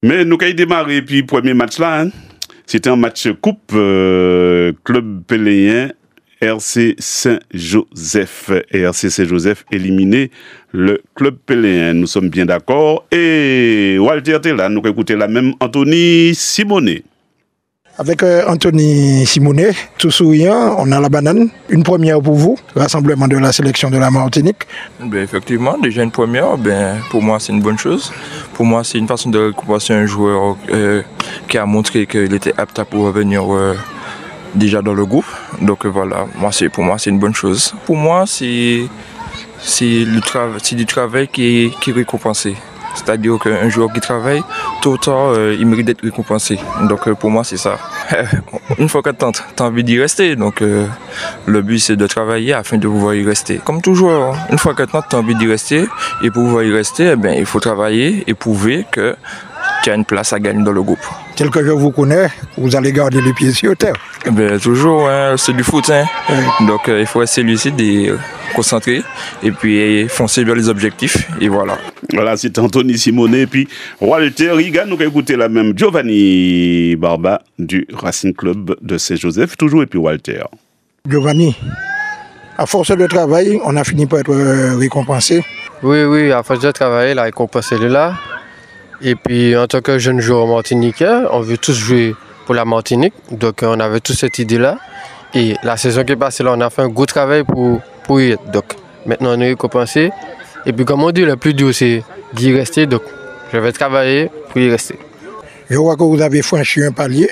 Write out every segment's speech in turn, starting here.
Mais nous avons démarré, puis premier match là, hein, c'était un match coupe club péléen RC Saint-Joseph. Et RC Saint-Joseph éliminé le club péléen. Nous sommes bien d'accord. Et Walter Tella, nous écoutons la même Anthony Simonet. Avec Anthony Simonet, tout souriant, on a la banane. Une première pour vous, rassemblement de la sélection de la Martinique. Ben effectivement, déjà une première, pour moi c'est une bonne chose. Pour moi c'est une façon de récompenser un joueur qui a montré qu'il était apte pour revenir déjà dans le groupe. Donc voilà, pour moi c'est une bonne chose. Pour moi c'est du travail qui est récompensé. C'est-à-dire qu'un joueur qui travaille, tôt ou tard, il mérite d'être récompensé. Donc pour moi, c'est ça. Une fois que tu as envie d'y rester, donc le but c'est de travailler afin de pouvoir y rester. Comme toujours, une fois que tu as envie d'y rester, et pour pouvoir y rester, il faut travailler et prouver que tu as une place à gagner dans le groupe. Tel que je vous connais, vous allez garder les pieds sur terre. Toujours, hein, c'est du foot. Hein. Donc il faut rester lucide et concentré et puis foncer vers les objectifs et voilà. Voilà, c'est Anthony Simonet et puis Walter Riga. Nous avons écouté la même Giovanni Barba du Racing Club de Saint-Joseph, toujours, et puis Walter. Giovanni, à force de travail, on a fini par être récompensé. Oui, à force de travail, la récompense est là. Et puis en tant que jeune joueur martiniquais, on veut tous jouer pour la Martinique, donc on avait tous cette idée-là. Et la saison qui est passée, là, on a fait un gros travail pour y être. Donc maintenant on est récompensé. Et puis comme on dit, le plus dur c'est d'y rester, donc je vais travailler pour y rester. Je vois que vous avez franchi un palier.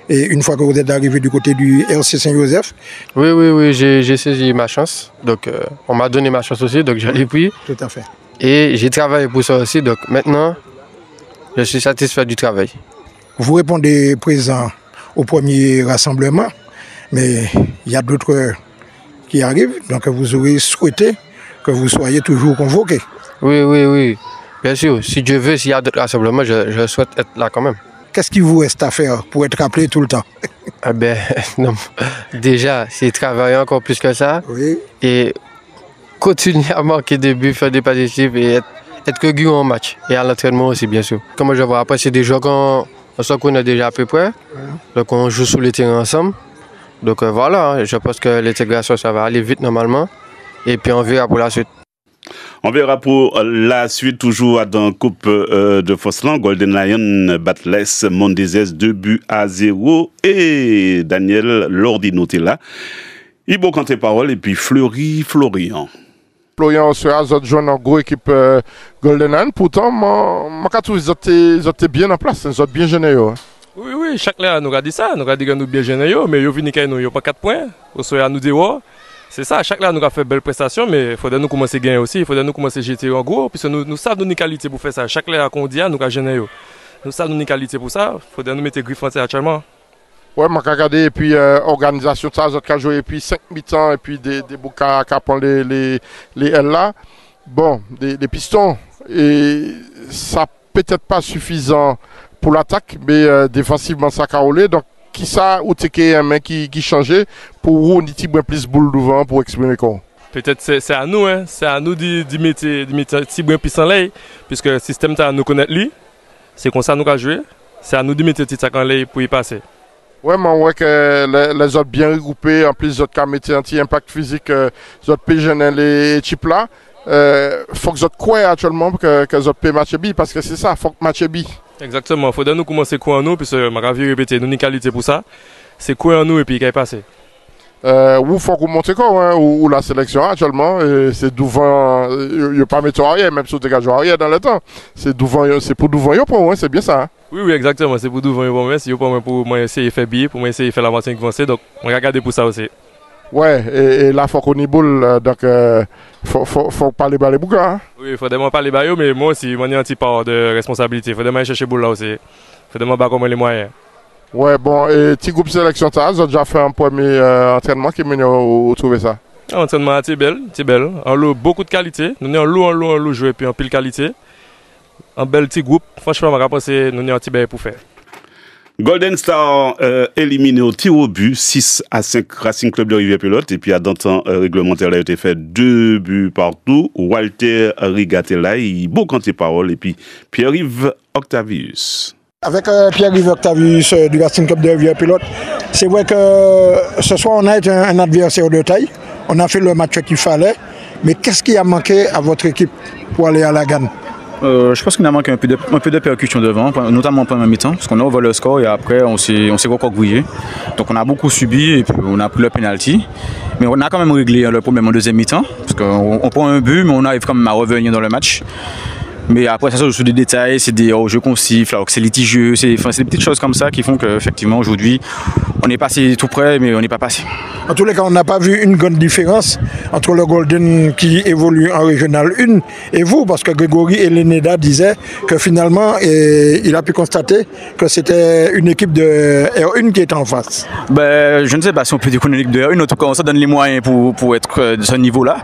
Et une fois que vous êtes arrivé du côté du RC Saint-Joseph. Oui, j'ai saisi ma chance. Donc on m'a donné ma chance aussi, donc j'allais pris. Tout à fait. Et j'ai travaillé pour ça aussi, donc maintenant je suis satisfait du travail. Vous répondez présent au premier rassemblement, mais il y a d'autres qui arrivent, donc vous aurez souhaité que vous soyez toujours convoqué. Oui, bien sûr. Si Dieu veut, s'il y a d'autres rassemblements, je souhaite être là quand même. Qu'est-ce qu'il vous reste à faire pour être rappelé tout le temps? Non. Déjà, c'est travailler encore plus que ça. Oui. Et continuer à marquer des buts, faire des passes décisives et être régulier en match. Et à l'entraînement aussi, bien sûr. Comme je vois, après, c'est des joueurs qu'on se connaît déjà à peu près. Donc, on joue sur le terrain ensemble. Donc, voilà, je pense que l'intégration, ça va aller vite normalement. Et puis, on verra pour la suite. On verra pour la suite, toujours dans la Coupe de Foslan. Golden Lion Batless Mondezes 2-0. Et Daniel Lordino est là. Ibo Kanté Parole et puis Florian. Florian sera joint en gros équipe Golden Lion. Pourtant, je trouve qu'ils étaient bien en place, ils sont bien généreux. Oui, chaque là, nous avons dit ça, nous avons dit que nous sommes bien généreux, mais nous n'avons pas 4 points. Nous avons dit, c'est ça, chaque là, nous avons fait belle prestation, mais il faudrait nous commencer à gagner aussi, il faudrait nous commencer à jeter en gros, puisque nous savons nos qualités pour faire ça. Chaque là qu'on dit, nous avons généreux. Nous savons nos qualités pour ça, il faudrait nous mettre griffe actuellement. Oui, je vais regarder, et puis organisation, ça, nous avons joué, et puis 5 mi-temps, et puis des boucas qui prennent les L là. Bon, des pistons, et ça peut-être pas suffisant pour l'attaque, mais défensivement, ça a roulé. Donc, qui ça ou t'es un mec qui changeait pour vous on dit plus boule devant pour exprimer quoi. Peut-être c'est à nous c'est à nous de mettre petit brin plus en l'air puisque le système ça nous connaît lui. C'est comme ça nous va jouer. C'est à nous de mettre petit sac en l'air pour y passer. Ouais, mais on voit que les autres bien regroupés, en plus les autres qui mettent un petit impact physique, les autres pays jeunes les types là. Faut que les autres croient actuellement que les autres pays match bi parce que c'est ça, faut que match bi. Exactement, il faut nous commencer à courir en nous, puisque je vais répéter, nous avons une qualité pour ça. C'est courir en nous et puis qu'il y passer. Où faut qu'on monte quoi, hein, ou la sélection actuellement, c'est devant, il n'y a pas mettre arrière, même si tu dégage arrière dans le temps. C'est pour devant, pour c'est bien ça. Hein? Oui, exactement, c'est pour devant, pour moi, c'est pour moi essayer de faire billet, pour moi essayer de faire la Martinique avancée, donc on va regarder pour ça aussi. Ouais, et là, il faut qu'on y boule, donc faut pas les balles boucas. Hein? Oui, il faut vraiment pas les balles, mais moi aussi, moi j'ai un petit part de responsabilité, il faut vraiment chercher boule là aussi. Il faut vraiment pas comment les moyens. Ouais, bon, et petit groupe sélection, tu as déjà fait un premier entraînement qui m'a trouvé ça? L'entraînement c'est belle. En lot, beaucoup de qualité. Nous avons en lot joué, puis en pile qualité. Un bel petit groupe. Franchement, je pense que nous avons un petit bail pour faire. Golden Star éliminé au tir au but, 6-5 Racing Club de Rivière-Pelote. Et puis à temps réglementaire, il a été fait 2 buts partout. Walter Rigatella, Ibo Kanté Parole et puis Pierre-Yves Octavius. Avec Pierre River, tu as vu du Racing Club de Rivière-Pilote, c'est vrai que ce soir on a été un adversaire de taille, on a fait le match qu'il fallait, mais qu'est-ce qui a manqué à votre équipe pour aller à la gagne? Je pense qu'il a manqué un peu de percussion devant, notamment en première mi-temps, parce qu'on a ouvert le score et après on s'est recroquevillé. Donc on a beaucoup subi et puis on a pris le penalty. Mais on a quand même réglé le problème en deuxième mi-temps, parce qu'on prend un but, mais on arrive quand même à revenir dans le match. Mais après, ça sort sur des détails, c'est des jeux qu'on siffle, alors que c'est litigieux, c'est des petites choses comme ça qui font qu'effectivement aujourd'hui, on est passé tout près, mais on n'est pas passé. En tous les cas, on n'a pas vu une grande différence entre le Golden qui évolue en Régional 1 et vous, parce que Grégory et Leneda disaient que finalement, il a pu constater que c'était une équipe de R1 qui était en face. Ben, je ne sais pas si on peut dire qu'on est une équipe de R1, en tout cas, on se donne les moyens pour être de ce niveau-là.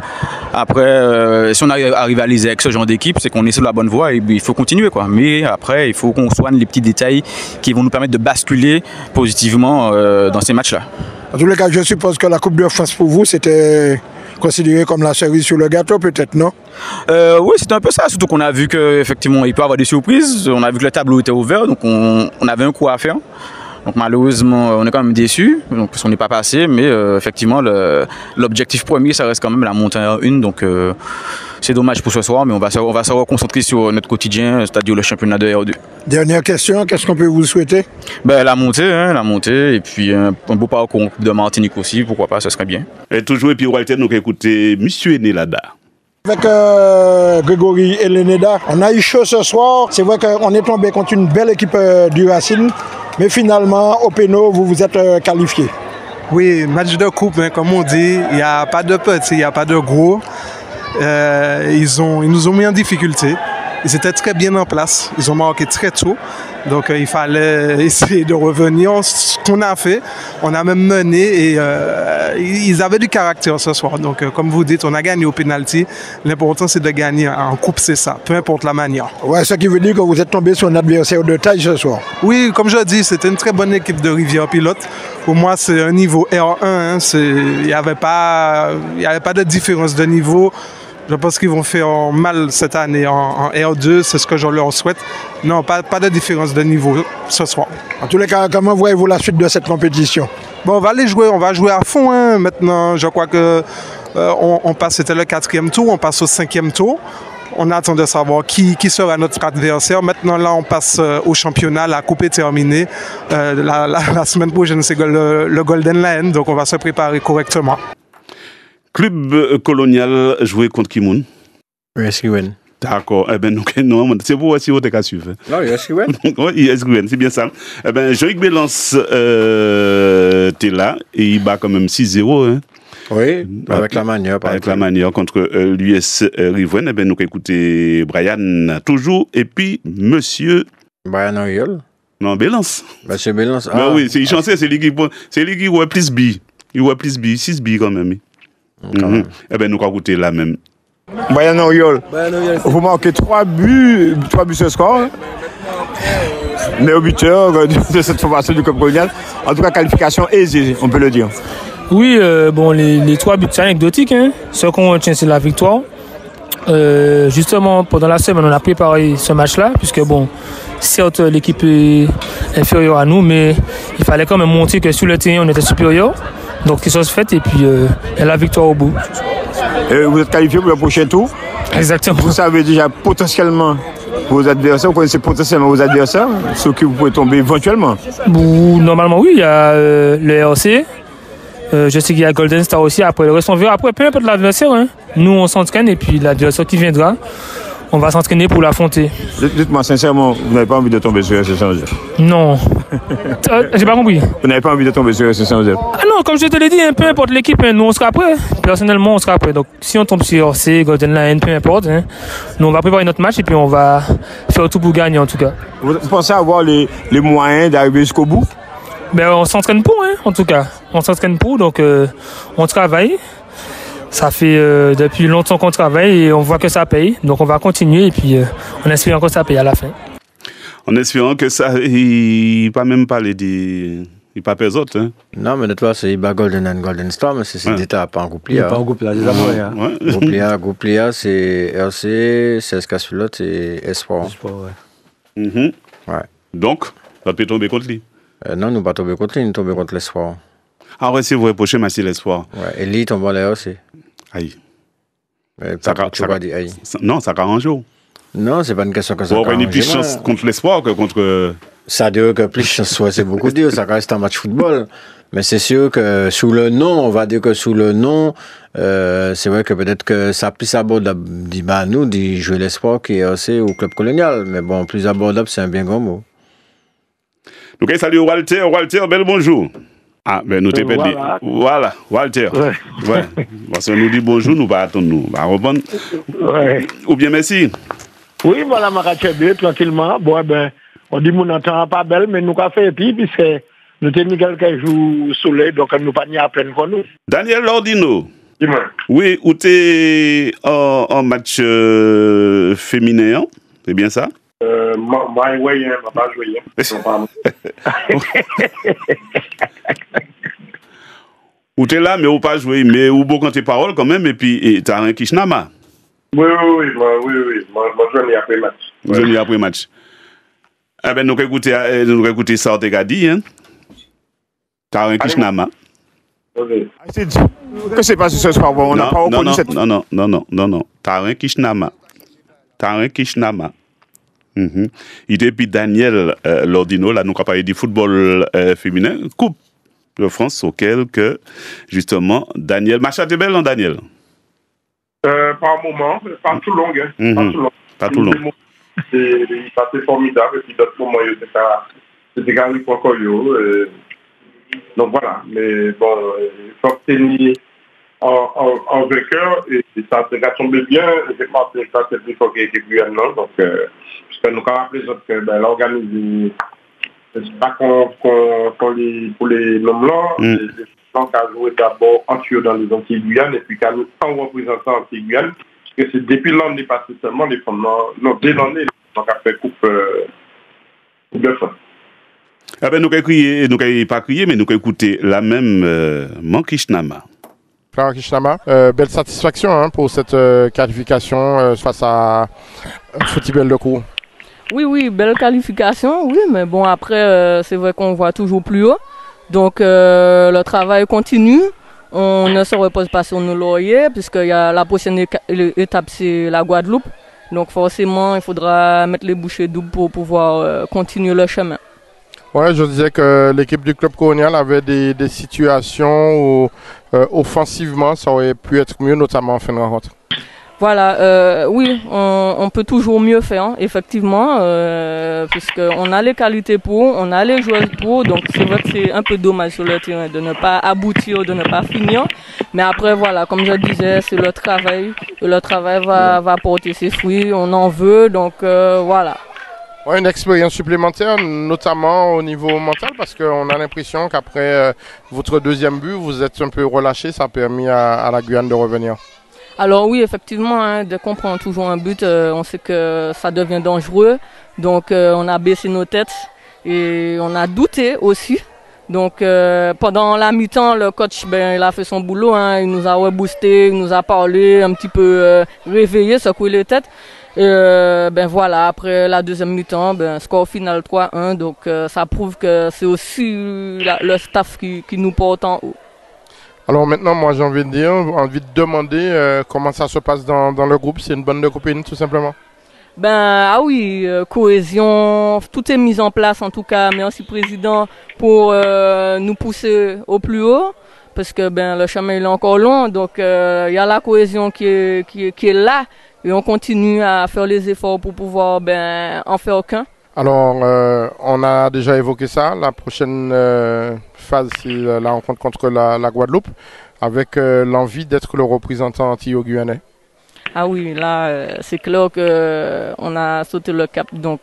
Après, si on arrive à rivaliser avec ce genre d'équipe, c'est qu'on est sur la bonne voie et il faut continuer, quoi. Mais après, il faut qu'on soigne les petits détails qui vont nous permettre de basculer positivement dans ces matchs-là. En tous les cas, je suppose que la Coupe de France pour vous, c'était considéré comme la cerise sur le gâteau, peut-être, non? Oui, c'est un peu ça, surtout qu'on a vu qu'effectivement, il peut y avoir des surprises. On a vu que le tableau était ouvert, donc on avait un coup à faire. Donc malheureusement, on est quand même déçus, parce qu'on n'est pas passé, mais effectivement, l'objectif premier, ça reste quand même la montée en 1. Donc c'est dommage pour ce soir, mais on va se reconcentrer sur notre quotidien, c'est-à-dire le championnat de R2. Dernière question, qu'est-ce qu'on peut vous souhaiter? La montée, et puis un beau parcours en Coupe de Martinique aussi, pourquoi pas, ça serait bien. Et toujours, et puis Walter, nous écouter Monsieur Enelada. Avec Grégory et Leneda, on a eu chaud ce soir. C'est vrai qu'on est tombé contre une belle équipe du Racing, mais finalement, au péno, vous vous êtes qualifié. Oui, match de coupe, hein, comme on dit, il n'y a pas de petits, il n'y a pas de gros. Ils nous ont mis en difficulté. Ils étaient très bien en place. Ils ont marqué très tôt. Donc, il fallait essayer de revenir. Ce qu'on a fait, on a même mené et ils avaient du caractère ce soir. Donc, comme vous dites, on a gagné au pénalty. L'important, c'est de gagner en coupe, c'est ça, peu importe la manière. Ouais, ce qui veut dire que vous êtes tombé sur un adversaire de taille ce soir. Oui, comme je dis, c'était une très bonne équipe de Rivière-Pilote. Pour moi, c'est un niveau R1. Hein, il n'y avait pas de différence de niveau. Je pense qu'ils vont faire mal cette année en R2, c'est ce que je leur souhaite. Non, pas de différence de niveau ce soir. En tous les cas, comment voyez-vous la suite de cette compétition? Bon, on va jouer à fond. Hein. Maintenant, je crois que c'était le 4e tour, on passe au 5e tour. On attend de savoir qui sera notre adversaire. Maintenant, là, on passe au championnat, la coupe est terminée. La semaine prochaine, c'est le Golden Lion, donc on va se préparer correctement. Club colonial joué contre Kimoun. USQN. D'accord. Eh ben, non, c'est pour aussi au cas suivre. Non, USQN. Oui, USQN, c'est bien ça. Eh ben, Jean-Yves Bélance, t'es là et il bat quand même 6-0. Hein. Oui, avec la manière. Avec la manière contre l'US Rivoine. Eh ben, nous écouter Brian toujours et puis Monsieur. Brian Oriol. Non, Bélance. Monsieur Bélance. Ah oui, c'est chanceux, c'est lui qui voit plus B. Il voit plus B, 6 B quand même. Eh bien, nous allons écouter là même. Brian Oriol, vous marquez 3 buts ce score. Meilleur buteur de cette formation du club colonial. En tout cas, qualification aisée, on peut le dire. Oui, les 3 buts, c'est anecdotique. Hein. Ce qu'on retient, c'est la victoire. Justement, pendant la semaine, on a préparé ce match-là, puisque certes, l'équipe est inférieure à nous, mais il fallait quand même montrer que sur le terrain, on était supérieur. Donc, quelque chose fait et puis la victoire au bout. Vous êtes qualifié pour le prochain tour. Exactement. Vous savez déjà potentiellement vos adversaires, vous connaissez potentiellement vos adversaires, sur qui vous pouvez tomber éventuellement. Normalement, oui, il y a le RC. Je sais qu'il y a Golden Star aussi. Après, le reste, on verra. Après, peu importe l'adversaire. Hein. Nous, on s'entraîne et puis l'adversaire qui viendra, on va s'entraîner pour l'affronter. Dites-moi sincèrement, vous n'avez pas envie de tomber sur RC Saint-Joseph? Non. J'ai pas compris. Vous n'avez pas envie de tomber sur RC Saint-Joseph? Ah non, comme je te l'ai dit, peu importe l'équipe, nous on sera prêts. Personnellement, on sera prêts. Donc si on tombe sur RC, Golden Lion, peu importe, nous on va préparer notre match et puis on va faire tout pour gagner en tout cas. Vous pensez avoir les moyens d'arriver jusqu'au bout? On s'entraîne pour, en tout cas. On s'entraîne pour, donc on travaille. Ça fait depuis longtemps qu'on travaille et on voit que ça paye. Donc on va continuer et puis on espère que ça paye à la fin. En espérant que ça, il pas même parler des... Il pas pèse autres. Hein. Non, mais de toi, c'est Golden and Golden Star, mais c'est d'état pas en groupe Lia. Pas en groupe Lia, des amours. Groupe Lia, c'est RC, CSK Pilote et Espoir. Ouais. Donc, vous peut tomber contre lui. Non, nous ne pas tomber contre lui, nous tombons contre l'espoir. Ah ouais, c'est vrai, prochain match, c'est l'espoir. Ouais, et lui, il tombe en l'air aussi. Aïe. Aïe. Non, ça arrange. Non, c'est pas une question que ça arrange. On a une plus de chance contre l'espoir que contre... Ça dire que plus de chance, c'est beaucoup dire, ça reste un match football. Mais c'est sûr que sous le nom, on va dire que sous le nom, c'est vrai que peut-être que ça plus abordable, nous, dit jouer l'espoir qui est aussi au club colonial. Mais bon, plus abordable, c'est un bien grand mot. Donc, salut Walter. Walter, bel bonjour. Ah, ben nous t'es perdu. Voilà, Walter. Ouais. Parce que nous dit bonjour, nous pas attendre nous. Va reprendre. Ouais. Ou bien merci. Oui, voilà, ma bien, tranquillement. Bon, ben, on dit mon entend pas belle, mais nous avons fait et puis c'est nous avons mis quelques jours soleil, donc nous pas ni à pleine pour nous. Daniel Lordino. Dis-moi. Oui, où t'es en match féminin, c'est bien ça? Moi, oui, je ne pas jouer. Ou t'es là, mais ou pas jouer, mais ou bon quand tes paroles quand même, et puis t'as un Kishnama. Oui. Moi, je n'ai après match. Je n'ai après match. Eh ben, nous écouter ça, on t'a dit, hein? T'as un Kishnama. Que c'est pas ce soir, on n'a pas reconnu cette... Non. T'as un Kishnama. Et puis Daniel Lordino, là, nous avons parlé du football féminin, Coupe de France, auquel que, justement, Daniel... Macha, t'es belle, non, Daniel? Par moment, pas tout long. Pas tout long. C'était formidable, et puis d'autres moments, c'était carré pour encore. Donc voilà, mais bon, il faut obtenir en vainqueur, et ça a tombé bien, j'ai pensé que ça c'est plus fort que Guyane, non? Donc, puisque nous avons rappelé que l'organisme, c'est pas pour les noms là, les gens qui ont joué d'abord en tuyau dans les Antilles-Guyane, et puis qui ont représentant Antilles-Guyane, parce que c'est depuis l'année passée seulement, les femmes, non, dès l'année, donc après coupe de fin. Ah ben, nous n'avons pas crié, mais nous avons écouté la même Mankishnama. Kishnama, belle satisfaction pour cette qualification face à Footibel de Cour. Oui, belle qualification, oui, mais bon, après, c'est vrai qu'on voit toujours plus haut. Donc, le travail continue. On ne se repose pas sur nos lauriers, puisqu'il y a la prochaine étape, c'est la Guadeloupe. Donc, forcément, il faudra mettre les bouchées doubles pour pouvoir continuer le chemin. Ouais, je disais que l'équipe du club colonial avait des situations où offensivement ça aurait pu être mieux, notamment en fin de rencontre. Voilà, oui, on peut toujours mieux faire, effectivement, puisqu'on a les qualités pour, on a les joueurs pour, donc c'est vrai que c'est un peu dommage sur le terrain de ne pas aboutir, de ne pas finir. Mais après, voilà, comme je disais, c'est le travail, va porter ses fruits, on en veut, donc voilà. Ouais, une expérience supplémentaire, notamment au niveau mental, parce qu'on a l'impression qu'après votre deuxième but, vous êtes un peu relâché, ça a permis à la Guyane de revenir. Alors oui, effectivement, dès qu'on prend toujours un but, on sait que ça devient dangereux, donc on a baissé nos têtes et on a douté aussi. Donc pendant la mi-temps, le coach, il a fait son boulot, il nous a reboosté, il nous a parlé, un petit peu réveillé, secoué les têtes. Voilà, après la deuxième mi-temps, score final 3-1, donc ça prouve que c'est aussi le staff qui nous porte en haut. Alors maintenant, moi j'ai envie de demander comment ça se passe dans le groupe. C'est une bande de copines tout simplement? Ah oui, cohésion, tout est mis en place en tout cas. Merci président pour nous pousser au plus haut. Parce que le chemin il est encore long, donc il y a la cohésion qui est là. Et on continue à faire les efforts pour pouvoir en faire qu'un. Alors, on a déjà évoqué ça. La prochaine phase, c'est la rencontre contre la Guadeloupe, avec l'envie d'être le représentant antilo-guyanais. Ah oui, là, c'est clair qu'on a sauté le cap. Donc,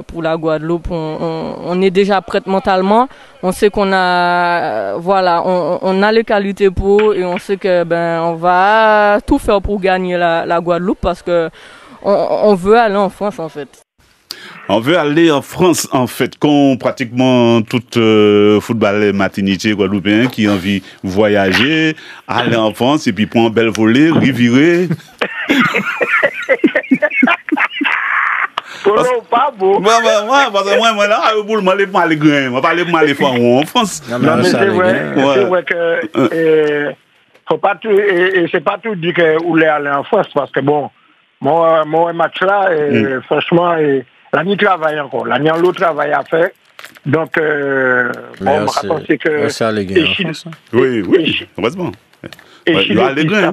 pour la Guadeloupe, on est déjà prête mentalement. On sait qu'on a, on a les qualités pour, et on sait que on va tout faire pour gagner la Guadeloupe, parce que on veut aller en France en fait. On veut aller en France, en fait, comme pratiquement tout footballeur martiniquais, guadeloupéen qui a envie de voyager, aller en France et puis prendre un bel volet, revirer. Polo, pas beau. Moi, là, pour le mal grain, moi, pas le mal en France. Non, mais c'est vrai que, faut pas tout, et c'est pas tout dit que vous voulez aller en France, parce que bon, mon match là, franchement, l'année travaille encore, l'année en l'autre travail à faire. Donc, bon, je pense que. C'est les gains en France. Oui, heureusement. Il y a les grains.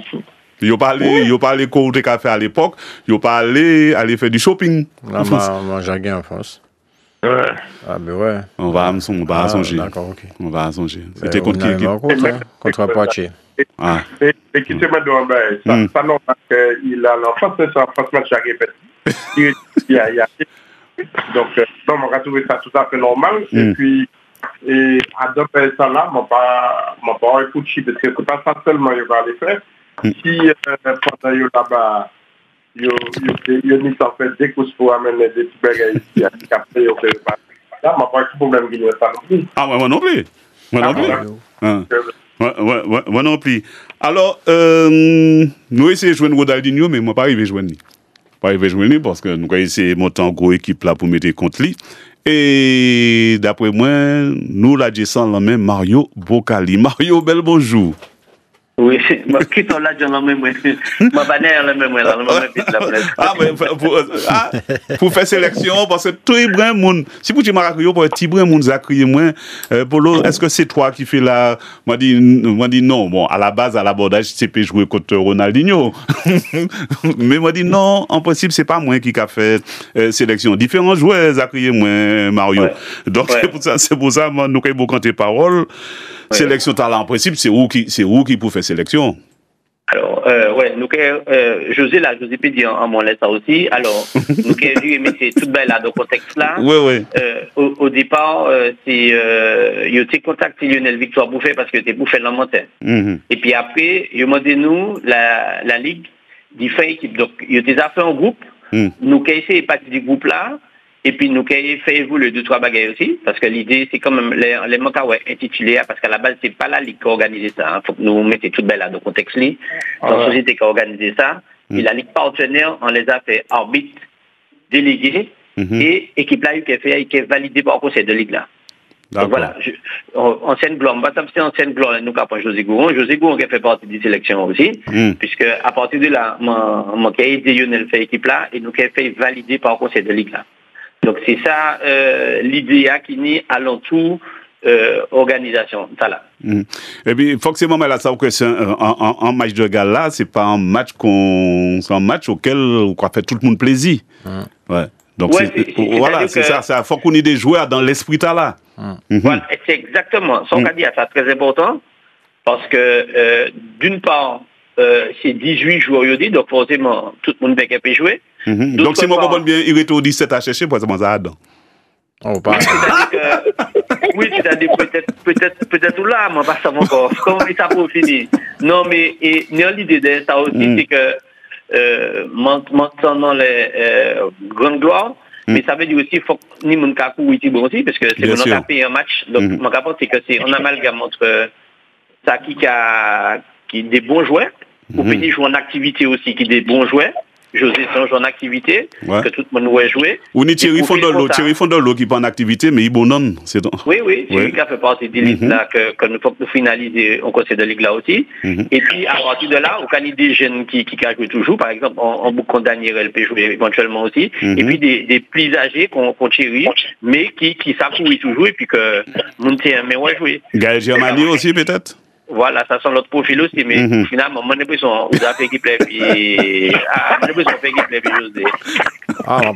Ils n'ont pas allé côté café à l'époque, ils n'ont pas allé faire du shopping. Là, moi, j'ai gagné en France. Ouais. Ah, ben ouais. On va songer. D'accord, ok. On va songer. C'était contre qui? Contre Poitiers. Ah. Et qui se met dans le ça non, parce qu'il a l'enfance, c'est un France match à répéter. Donc, non, on va trouver ça tout à fait normal. Et puis, adopter ça là, mon pas un coup de chip, parce que c'est pas ça seulement qu'il va aller faire. Si pendant là-bas, il n'y a fait des courses pour amener des petits bagages ici, après, on fait pas. Là, moi, pas de problème qu'il y a ça non plus. Ah, moi non plus. Moi non plus. Alors, nous essayons de jouer Ronaldinho, mais moi, pas arrivé à jouer. Pas arrivé à jouer parce que nous avons essayé de monter en gros équipe là pour mettre contre lui. Et d'après moi, nous, la descend la même Mario Bocali. Mario, bel bonjour. Oui, qui sont là, j'en ai même. Ma bannière, la même, Ah, mais pour faire sélection, parce que tout est brin, si vous dites Maracuyo, pour être petit brin, moun crié moins, Polo, est-ce que c'est toi qui fais la. Moi, dit non, bon, à la base, à l'abordage, c'est peut jouer contre Ronaldinho. Mais moi, dit non, en principe, c'est pas moi qui a fait sélection. Différents joueurs a crié moins, Mario. Ouais. Donc, c'est pour ça, moi, nous, quand vous comptez paroles, sélection talent, en principe, c'est où qui pour faire sélection? Alors, nous, José peut dire en mon lettre aussi. Alors, nous, mais c'est tout belle là, dans le contexte là. Oui. Au départ, il y a eu contact Lionel Victoire Bouffet parce que c'était Bouffet dans montagne. Et puis après, il m'a dit nous, la Ligue, il fait équipe. Donc, il y a des affaires en groupe. Nous, qui essayons de partir du groupe là. Et puis, nous avons fait évoluer 2-3 bagages aussi, parce que l'idée, c'est quand même les manquants intitulés, parce qu'à la base, c'est pas la Ligue qui a organisé ça. Il faut que nous mettions tout belle là dans le contexte. C'est la société qui a organisé ça. Et la Ligue partenaire, on les a fait arbitre, délégué, et équipe là, qui est validée par le conseil de Ligue là. Donc voilà, ancienne gloire, c'est ancienne gloire, nous avons José Gouron. José Gouron qui a fait partie des sélections aussi, puisque à partir de là, mon cahier de Lionel fait équipe là, et nous avons fait valider par le conseil de Ligue là. Donc c'est ça l'idée qui n'est à l'entour organisation. Ça là. Et puis forcément, là, ça que c'est un match de gala, c'est pas un match c'est un match auquel on fait tout le monde plaisir. Ouais. Donc voilà, c'est ça. Ça faut qu'on ait des joueurs dans l'esprit là. Voilà, c'est exactement. Son cas dit ça très important parce que d'une part c'est 18 joueurs donc forcément tout le monde peut jouer. Donc si moi comprends bien, il est au 17 à chercher pour ça dedans. Oui, c'est-à-dire peut-être tout là, moi pas savoir encore. Comment ça peut finir? Non, mais l'idée de ça aussi, c'est que maintenant les grandes gloires, mais ça veut dire aussi qu'il faut que ni mon cas ou bon aussi, parce que c'est on a payé un match. Donc mon cas c'est que c'est on amalgame entre ça qui des bons joueurs, ou puis jouer en activité aussi qui des bons joueurs. José Sange en activité, que tout le monde va jouer. Ou ni Thierry Fondolo qui est en activité, mais il bon non. Oui, Thierry qui a fait partie des ligues là, que nous faut finaliser au conseil de ligue là aussi. Et puis, à partir de là, on a des jeunes qui jouent toujours, par exemple, en boucle Daniel peut jouer éventuellement aussi. Et puis, des plus âgés qu'on Thierry, mais qui s'accouillent toujours, et puis que Monté mais ouais jouer. Gaël Germani aussi, peut-être? Voilà, ça sont notre profil aussi, mais finalement, mon impression, vous avez fait équipe là, puis mon impression, fait équipe là, puis José. Ah, ma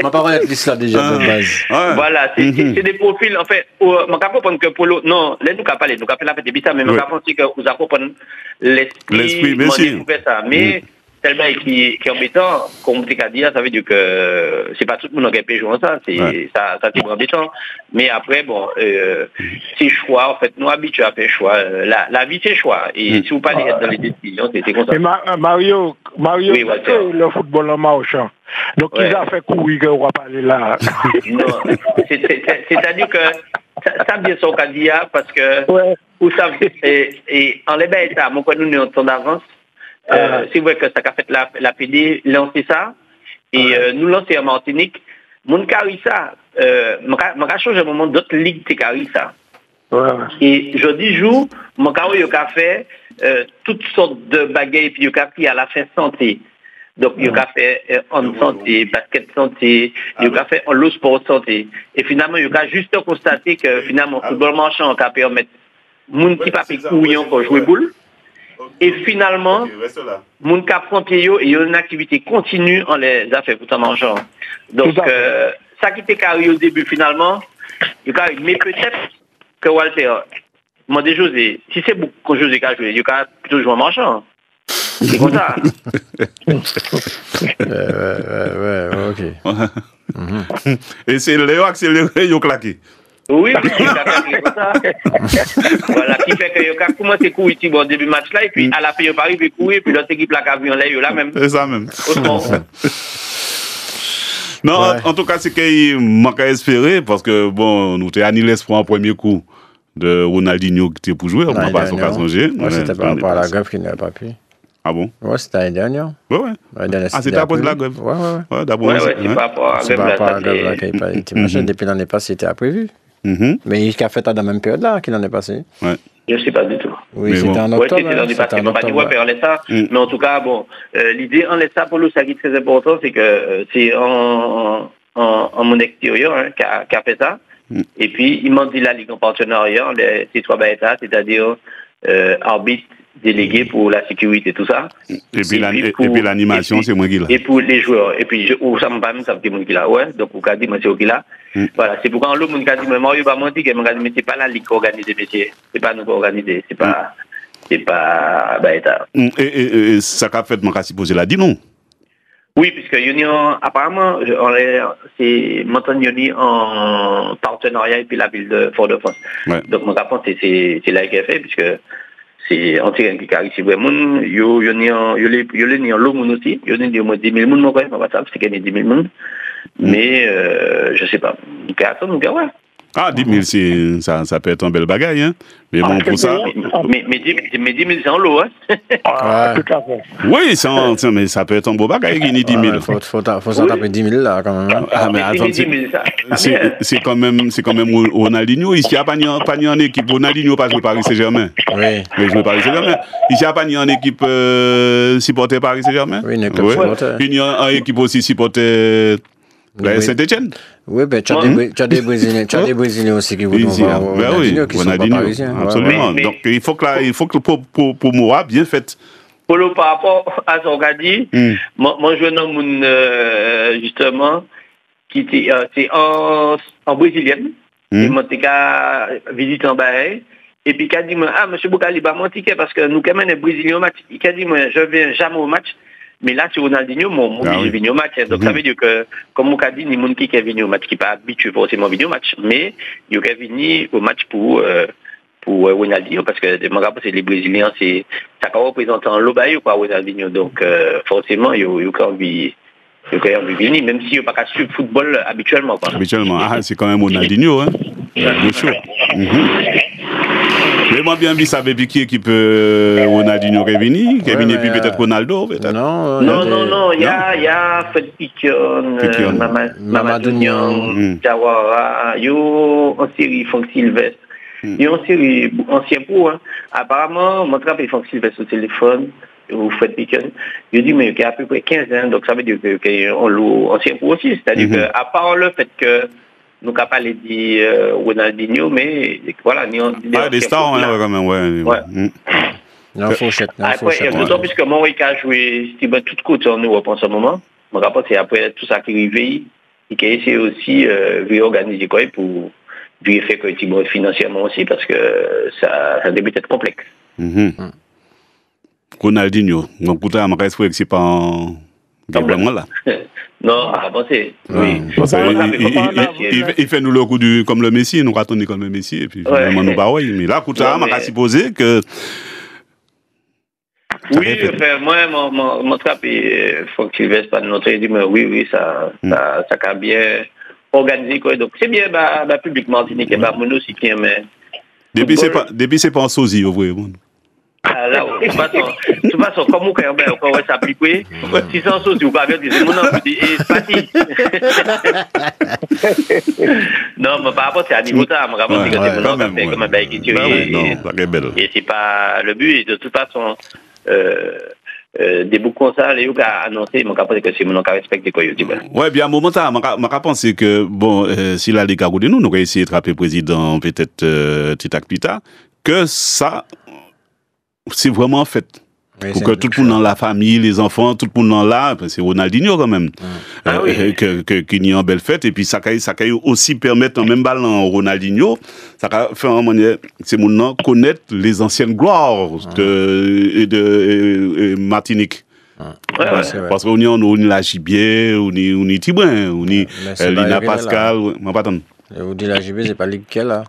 parole est liste là déjà de base. Voilà, c'est des profils, en fait, on peut comprendre que Polo, non, là, nous parlons la fête de Bissa, mais on peut penser que vous avez compris l'esprit, mais tellement qui est embêtant, comme tu as dit, ça veut dire que c'est pas tout le monde qui peut jouer ça, ça c'est embêtant. Mais après, bon, c'est choix, en fait, nous habitués à faire choix. La vie, c'est choix. Et si vous parlez dans les décisions, c'est comme ça. Mario, oui, c'est le football en marche. Donc, ils ont fait courir qu'on va parler là. Non, c'est-à-dire que ça bien son candidat parce que, vous savez, et en l'état, moi, quand nous sommes en avance, C'est vrai que ça a fait la PD lancer ça. Et nous lancer en Martinique. Mon carré ça. M'a changé un moment d'autres ligues qui carré ça. Et je dis jour, mon carré il a fait toutes sortes de bagages puis il a pris à la fin santé. Donc il a fait en santé, basket santé, il a fait en low sport santé. Et finalement il a juste constaté que finalement football marchand a permettre moun qui pas couillon pour jouer boule. Et finalement, moun qui prend pied et il y a une activité continue en les affaires tout en mangeant. Donc ça qui était carré au début finalement, il a mais peut-être que Walter m'a dit José, si c'est beaucoup José qui a joué, il a plutôt joué en marchand. C'est comme ça. Ok. Et c'est Léo accéléré, il a claqué. Oui, il a claqué comme ça. Voilà, qui fait que il a commencé à courir au début du match là, et puis à la fin, il a arrivé à courir, puis l'autre équipe là a vu en l'air là même. C'est ça même. Non, en tout cas, c'est qu'il manque à espérer, parce que bon, nous avons annulé l'espoir en premier coup de Ronaldinho qui était pour jouer, on ne va pas s'en songer. Moi, c'était par rapport à la grève qu'il n'avait pas pu. Ah bon? Ouais, c'était l'année dernière. Ouais. Ah, c'était après la grève? Ouais, d'abord. C'est par rapport à la grève là qu'il n'a pas été machin. Depuis l'année passée, c'était prévu. Mais il a fait ça dans la même période là qu'il en est passé. Ouais. Je ne sais pas du tout. Oui, c'était en octobre. Mais en tout cas, bon, l'idée en laisse ça pour nous, ça qui est très important, c'est que c'est en mon extérieur qui a fait ça. Et puis, il m'a dit la Ligue en partenariat, ces trois États, c'est-à-dire arbitre délégué pour la sécurité, tout ça. Et puis l'animation, c'est moi qui l'a. Et pour les joueurs. Et puis, ça me parle, ça me dit moi qui l'a. Ouais, donc, vous avez dit, moi, c'est moi qui l'a. Voilà, c'est pourquoi l'autre, mon dit, mais Mario va mentir, mais c'est pas la Ligue qui organise les métiers. C'est pas nous qui organisons. C'est pas État. Et ça qu'a fait, mon cas, si posé l'a dit non. Oui, puisque Union, apparemment, c'est maintenant Union en partenariat et puis la ville de Fort-de-France. Ouais. Donc, mon rapport, c'est là qu'il a fait, puisque c'est anti qui carré si vraiment, yo ni en l'eau moun aussi, yo ni au moins 10 000 moun, moi, quand même, c'est qu'il y a 10 000 moun. Mais, je sais pas. Donc, attends, ouais. Ah, 10 000, ça peut être un bel bagage, hein. Mais bon, pour ça. Mais 10 000, c'est en l'eau, hein. Tout à fait. Oui, mais ça peut être un beau bagage, il y a 10 000. Faut s'en taper 10 000 là, quand même. Ah, mais attends, c'est quand même Ronaldinho. Ici, il n'y a pas ni en équipe. Ronaldinho pas joué Paris Saint-Germain. Oui. Il joue Paris Saint-Germain. Ici, il n'y a pas ni en équipe supporter Paris Saint-Germain. Oui, une équipe supporter. Puis il y a en équipe aussi supporter Saint-Etienne. Oui, ben tu as des Brésiliens aussi qui voudront voir Ronaldinho, qui sont pas parisiens. Absolument. Donc il faut que pour moi bien fait. Par rapport à ce qu'on a dit, moi je nomme justement qui était en brésilienne, et moi j'ai visité en Bahreïn. Et puis il a dit monsieur Boukali, mon ticket parce que nous quand même les Brésiliens au match. Il a dit je viens jamais au match. Mais là, sur Ronaldinho, je viens au match. Donc, ça veut dire que, comme on a dit, il y a des gens qui sont venus au match, qui ne sont pas habitués forcément à venir au match. Mais, ils sont venus au match pour Ronaldinho, parce que, c'est les Brésiliens, ça représente un lobaï ou pas Ronaldinho. Donc, forcément, ils ont envie de venir, même s'ils n'ont pas qu'à suivre le football habituellement. Habituellement, c'est quand même Ronaldinho, hein. Bien sûr. Mais moi, bien vu, ça veut dire qui peut Ronaldinho Kevin et puis peut-être Ronaldo, peut-être. Non, il y a Fred Piquion, Mamadou Niang, Jawara, en série Franck Sylvestre. Il y a en série ancien pro, hein. Apparemment, mon travail Franck Sylvestre au téléphone, ou Fred Piquion. Je dis, mais il y a à peu près 15 ans, donc ça veut dire qu'il y a un ancien pro aussi. C'est-à-dire qu'à part le fait que nous n'avons pas dit Ronaldinho, mais voilà. Des stars, quand même, ouais. Après, d'autant plus que moi, il a joué tout côté en Europe en ce moment. Mon rapport, c'est après tout ça qui est arrivé, il a essayé aussi de réorganiser quoi pour vérifier que tu financièrement aussi, parce que ça débute être complexe. Ronaldinho, donc pour toi, je que c'est pas vraiment là. Non, avancé. Oui. Il fait nous le coup comme le Messi, nous ratons comme le Messi, et puis finalement nous pas mais là, Kouta m'a supposé que. Oui, moi, mon trap, il faut que Sylvestre pas notre dit, mais oui, ça a bien organisé, quoi. Donc, c'est bien, public Martinique, et mon aussi qui aime. Depuis, c'est pas un sosie, au vrai. Alors, de toute façon, comme vous pouvez s'appliquer, si sans sauce, vous pouvez dire, mon nom, c'est parti. Non, mais par rapport à niveau ça, je pense que c'est mon nom, comme un bail qui tue. Et c'est pas le but, de toute façon, des bouts comme ça, les gens qui ont annoncé, je pense que c'est mon nom qui respecte les coyotes. Ouais, bien, à un moment, je pense que, bon, si la Ligue a goûté nous, nous allons essayer de rappeler le président, peut-être, Titak Pita, que ça, c'est vraiment fait. Oui, pour que tout le monde dans la famille, les enfants, tout le monde dans là, c'est Ronaldinho quand même, qu'il y ait une belle fête. Et puis ça peut aussi permettre, en même ballon Ronaldinho, ça va faire en manière, c'est mon nom, connaître les anciennes gloires de Martinique. Parce qu'on y a la Gibier, on y Tibouin, on y Lina Pascal, on dit la Gibier, c'est pas Ligue qu'elle a.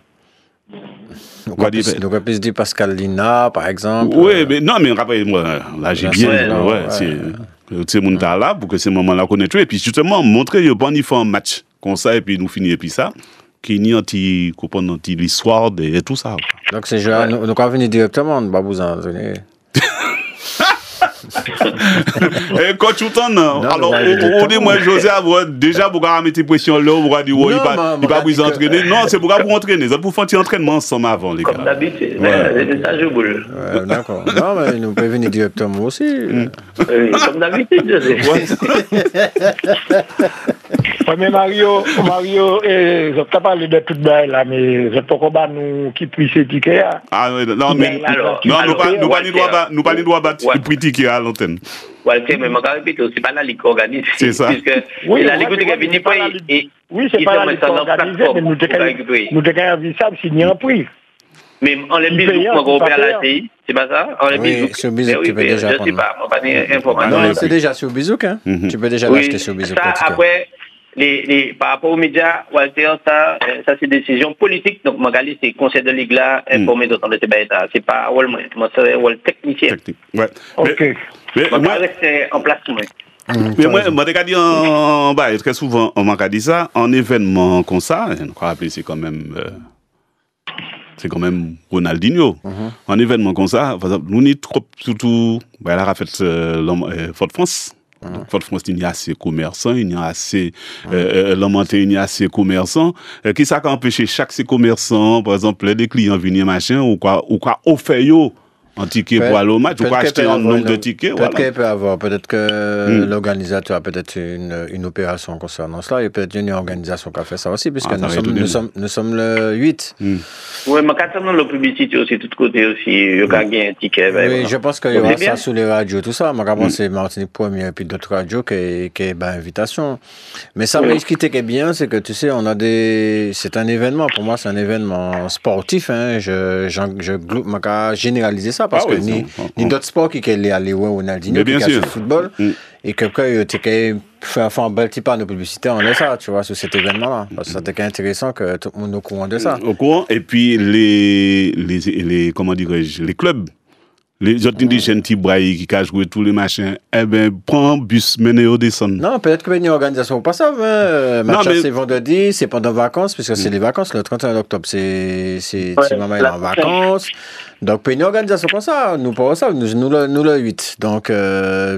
Donc on peut plus dire Pascal Lina, par exemple. Oui, mais non, mais rappelez-moi, là j'ai bien, c'est mon temps là pour que ces moments-là connaissent. Et puis justement, montrer le bon niveau en match comme ça, et puis nous finir, et puis ça, qu'il y a l'histoire et tout ça. Donc c'est genre, nous allons venir directement, Babouzan. Et quand tu t'en alors on dit moi José déjà pour mettre pression là on va dire il va vous entraîner non c'est pour entraîner c'est pour faire un entraînement ensemble avant les gars comme d'habitude c'est ça je boule d'accord non mais nous pouvons venir directement aussi comme d'habitude José mais Mario je t'ai parlé de tout ça là mais je peux pas nous qui puisse ticket ah non mais nous pas ni droit battre prix ticket à l'antenne. Walter, mais je répète, c'est pas la Ligue organisée. C'est ça. Oui, la Ligue qui vient pas. Oui, c'est pas la Ligue organisée, mais nous devons vu ça s'il y a un prix. Mais on les bise on va à la CI, c'est pas ça? On les bise. Sur Bizouk, tu peux déjà prendre. Je sais pas, on va pas information. Non, c'est déjà sur Bizouk, hein. Tu peux déjà l'acheter sur Bizouk. Après, par rapport aux médias, Walter, ça c'est décision politique. Donc, Magali, c'est conseil de ligue là, informé d'autant de ces bêtes. C'est pas Wall, moi, c'est Wall technicien. Ouais. Ok. Mais moi, rester en place, moi. Mais moi, je dis en bas, très souvent, on m'a dit ça, en événement comme ça, je crois appeler c'est quand même Ronaldinho. En événement comme ça, par exemple, nous, on est trop, surtout, elle a fait Fort-France. Fort-France, il y a assez commerçants, il y a assez il y a assez commerçants. Qui ça qui empêche chaque ces commerçants, par exemple, des clients venir machin ou quoi offert un ticket pour aller au match, ou quoi acheter un nombre de tickets. Peut-être qu'il peut avoir, peut-être que l'organisateur a peut-être une opération concernant cela, et peut-être une organisation qui a fait ça aussi, puisque nous sommes le 8. Oui, mais quand on a la publicité aussi, de tout côté aussi, il y a gagné un ticket. Oui, je pense qu'il y aura ça sur les radios, tout ça. Mais avant, c'est Martinique Première, et puis d'autres radios qui est invitation. Mais ça, ce qui est bien, c'est que tu sais, c'est un événement, pour moi, c'est un événement sportif. Hein. Je généraliser ça. Parce que ni d'autres sports qui sont allés au Ronaldinho, qui sont le football, et que quand tu fais un bel petit panneau publicitaire, on est ça, tu vois, sur cet événement-là. Parce que c'était intéressant que tout le monde est au courant de ça. Au courant, et puis comment dirais-je, les clubs. Les autres indigènes qui braillent, qui cachent jouer tous les machins, eh ben, prends bus, menez au descendre. Non, peut-être qu'il y a une organisation pas ça, match c'est vendredi, c'est pendant vacances, puisque c'est les vacances, le 31 octobre, c'est maman est en vacances. Donc, il y a une organisation comme ça, nous pas ça, nous le 8. Donc,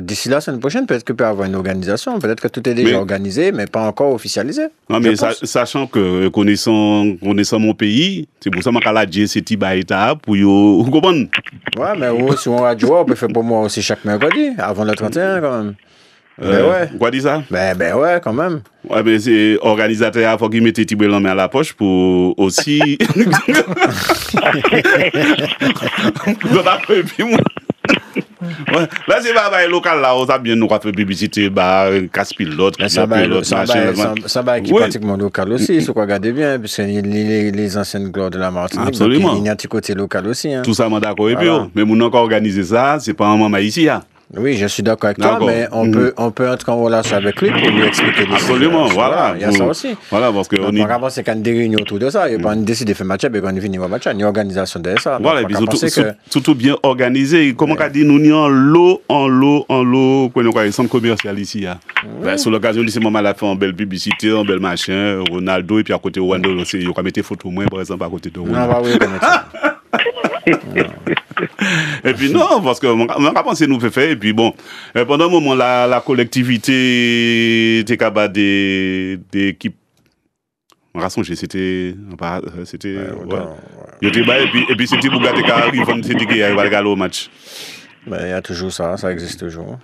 d'ici la semaine prochaine, peut-être qu'il peut y avoir une organisation, peut-être que tout est déjà organisé, mais pas encore officialisé. Non, mais sachant que, connaissant mon pays, c'est pour ça que je dis c'est Tibaïta pour vous comprendre. Ouais, mais si on a joué, on peut faire pour moi aussi chaque mercredi, avant le 31 quand même. Quoi dit ça? Ben ouais, quand même. Ouais, mais c'est organisateur, il faut qu'il mette Tibé l'homme à la poche pour aussi. Donc après, puis moi. Ouais. Là, c'est pas local, là, on a bien nous fait publicité, casse-pilote, ça va qui est pratiquement local aussi, il faut regarder bien, parce que les anciennes gloires de la Martinique, absolument. Il y a un petit côté local aussi. Hein. Tout ça, moi d'accord, et puis, mais mon encore organiser ça, c'est pas un moment ici, hein. Oui, je suis d'accord avec toi, mais on peut entrer en relation avec lui pour lui expliquer les choses. Absolument, voilà. Il y a ça aussi. Voilà, parce que on avant, c'est quand des réunions autour de ça, il n'y a pas décidé de faire match, et qu'on est venu au match, il y a une organisation de ça. Voilà, et puis surtout bien organisé. Comment on dit, nous y en lot, quand on a un centre commercial ici. Sur l'occasion de ce moment, on a fait une belle publicité, un bel machin, Ronaldo, et puis à côté de Wando, on va mettre photo moins, par exemple, à côté de Ronaldo. Non, bah oui, Et puis non, parce que mon rapport c'est nous fait faire. Et puis bon, pendant un moment la collectivité était capable des équipes. C'était et puis c'était Bougaté qui arrive, c'était qui arrive à regarder au match. Ben il y a toujours ça existe toujours.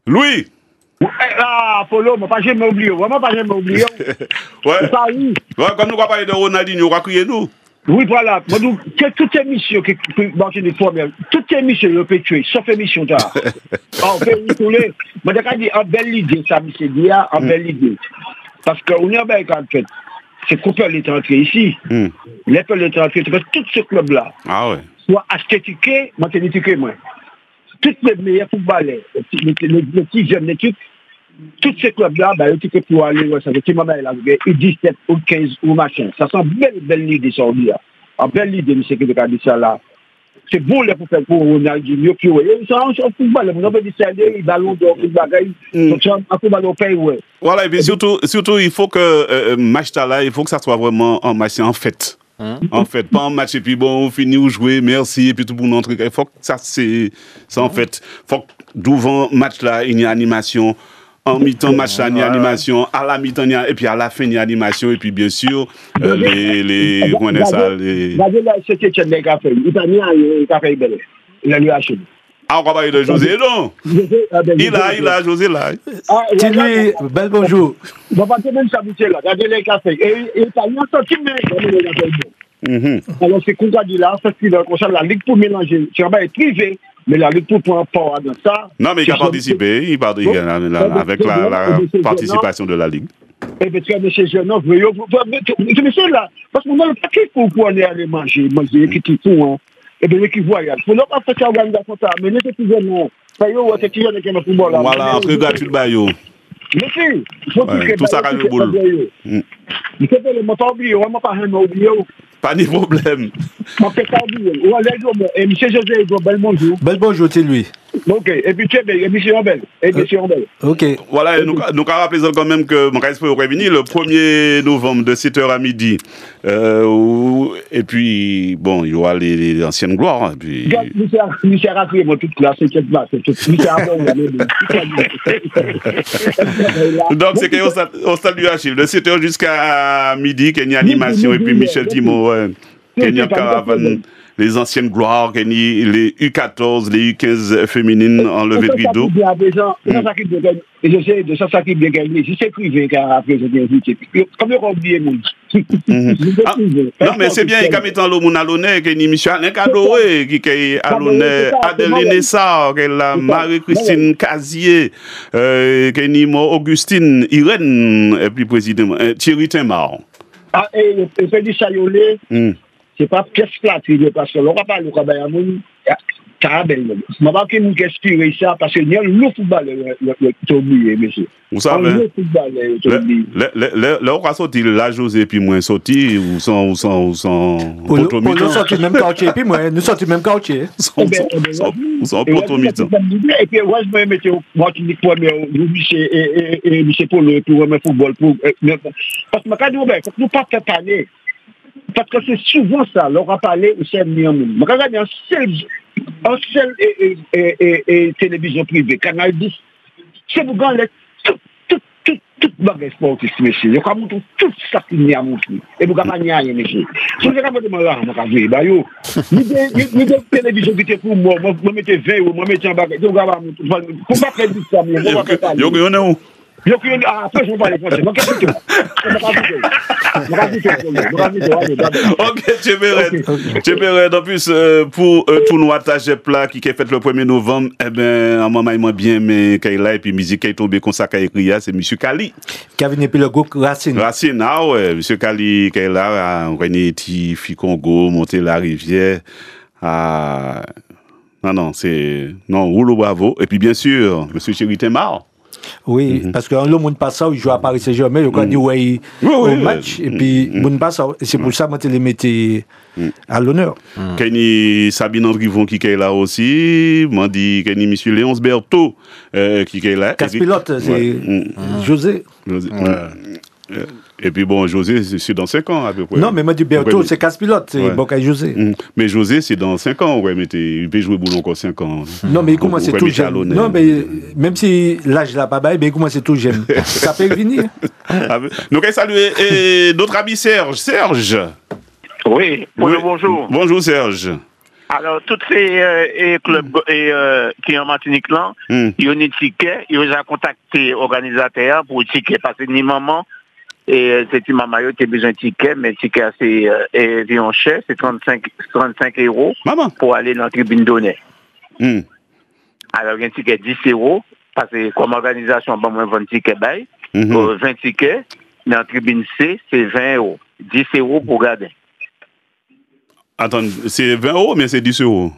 Louis. Ah, Polo, moi pas jamais oublié, vraiment pas jamais oublié. Ouais. Ça oui. Ouais, comme nous va parler de Ronaldinho, on va crier nous. Oui, voilà. Moi, donc, toutes les missions qui marchent des problèmes, toutes les missions, ils peuvent tuer, sauf les missions d'art. En fait, moi, j'ai dit, en belle idée, ça, c'est dit, en belle idée. Parce qu'on est en belle fait. C'est qu'on peut aller rentrer ici. Les peuples aller rentrer, parce que tous ces clubs-là, soit esthétiqués, moi, c'est éthiqué, moi. Tous les meilleurs footballeurs, les petits jeunes, les trucs, tous ces clubs-là, ils étaient pour aller, ça veut dire, ils 17 ou 15 ou machin. Ça sent belle idée, ça, on dit. En belle idée, monsieur, qui a dit ça là. C'est bon, les pour faire pour Ronaldinho, puis ouais. Ils sont en football, on peut dire, ils ballon d'or, ils bagaillent, ils sont en football au pays, ouais. Voilà, et puis surtout, il faut que, match là, il faut que ça soit vraiment un match en fait. En fait, pas un match et puis bon, on finit ou jouer, merci, et puis tout le monde entre. Il faut que ça, c'est en fait. Il faut que devant match là, il y a animation. En mi-temps, match là, il y a animation. À la mi-temps, et puis à la fin, il y a animation. Et puis bien sûr, comment ça, les. C'était Tchèque Café. Il t'a mis un café belé. Il a lui acheté. Ah, on va parler de José, non? Il a, José là. Dis-lui, bel bonjour. On va te même s'habituer là, regardez les cafés. Et il t'a mis un centime, alors c'est qu'on a dit là, parce qu'il concerne la Ligue pour mélanger. C'est un bail privé, mais la Ligue pour prendre part dans ça. Non, mais il a participé, avec la participation de la Ligue. Et bien, tu as monsieur Jeannot, tu me sais là, parce qu'on a le paquet pour aller manger, qui tout, hein. Et bien, qui voyage. Il ne faut pas faire ça organisation ça, mais les petits jeunes, ça y est, c'est qui jeunes qui ont le football là. Voilà, entre gratuit le baillot. Mais si, il faut tout ça à le boule. Il faut que les motos oublient, vraiment pas un oublié. Pas de problème. On peut pas oublier. Et M. José, bel bonjour. Bel bonjour, c'est lui. Ok, et puis tu es belle, émission belle. Ok. Voilà, nous avons rappelé quand même que mon respect aurait venu le 1er novembre de 7h à midi. Et puis, bon, il y aura les anciennes gloires. Puis... Monsieur a rappelé, moi, toute classe, c'est toute classe. Donc, c'est qu'on salue Achille. De 7h jusqu'à midi, qu'il y a animation. Et puis, Michel Timo, qu'il y a caravane. Les anciennes gloires, les U14, les U15 féminines enlevées de rideau. Et je sais de ça qui bien gagné. Je sais privé car après je viens invité. Comme on oublié mon. Non mais c'est bien quand mettant le monde à l'honneur que ni monsieur Alain Cadoré qui est à l'honneur, Adeline Nessar, que la Marie-Christine Casier, que ni Augustine Irène et puis président Thierry Temar. Ah et Félix Sayolé. C'est pas pièce flattée parce que l'on va pas le travail à mon carabel. Je ne vais pas que nous questionner ça parce qu'il y a le football qui est oublié, monsieur. Vous savez, là, on va sortir la José puis moi sorti ou sans potomiton. Nous sortir même quartier puis moi nous sortir même quartier. Sans potomiton. Et puis moi je me mettais moi qui dis pour monsieur Polo pour le football parce que quand nous pas faire parler. Parce que c'est souvent ça, l'on va parler au sein de Miami. Je regarde un seul télévision privée, Canal 10. C'est pour gagner tout bagage sportif, monsieur. Il y a tout ça qui n'y a montré. Et vous gagnez rien, monsieur. Si vous avez demandé là, je vais vous dire, il y a une télévision qui était pour moi, je mettais 20 euros, je mettais un bagage. Vous allez pour pas faire du ça, vous allez faire ça. Après, je vais parler français. Ok, Tchéberet. En plus, pour tournoi Tajep là, qui est fait le 1er novembre, eh bien, à moment, il bien, mais quand il a, et puis musique qui est tombée comme ça, qui a écrit, c'est M. Kali. Qui a venu puis le groupe Racine. Racine, ah ouais, M. Kali, qui est là, on connaît Tifi Congo, monter la rivière. Non, c'est. Non, Rouleau Bravo. Et puis, bien sûr, M. Thierry Temar. Oui, parce que le monde passe ça, il joue à Paris Saint-Germain, il a dit ouais au match, et puis le monde passe ça, et c'est pour ça que je les mettais à l'honneur. Kenny Sabine Andrivon qui est là aussi, m'a dit Kenny Monsieur Léonce Berthaud qui est là. Casse-pilote, c'est José. Et puis bon, José, c'est dans 5 ans à peu près. Non, mais moi, du bientôt, c'est casse-pilote, c'est Bocaï José. Mais José, c'est dans 5 ans, ouais, mais il peut jouer boulot encore 5 ans. Non, mais il commence tout jeune. Non, mais même si l'âge là pas bail, mais il commence tout jeune. Ça peut venir. Donc, on saluer notre ami Serge. Serge. Oui, bonjour. Bonjour Serge. Alors, tous ces clubs qui sont en Martinique là, ils ont des tickets, ils ont contacté l'organisateur pour ticket parce que ni maman, et c'est maman, ils ont besoin de ticket, mais le ticket c'est vion cher, c'est 35 € pour aller dans la tribune donnée. Alors, il y a un ticket 10 €, parce que comme organisation, on va vendre ticket bail, 20 tickets, dans la tribune C, c'est 20 €. 10 € pour garder. Attends, c'est 20 €, mais c'est 10 €.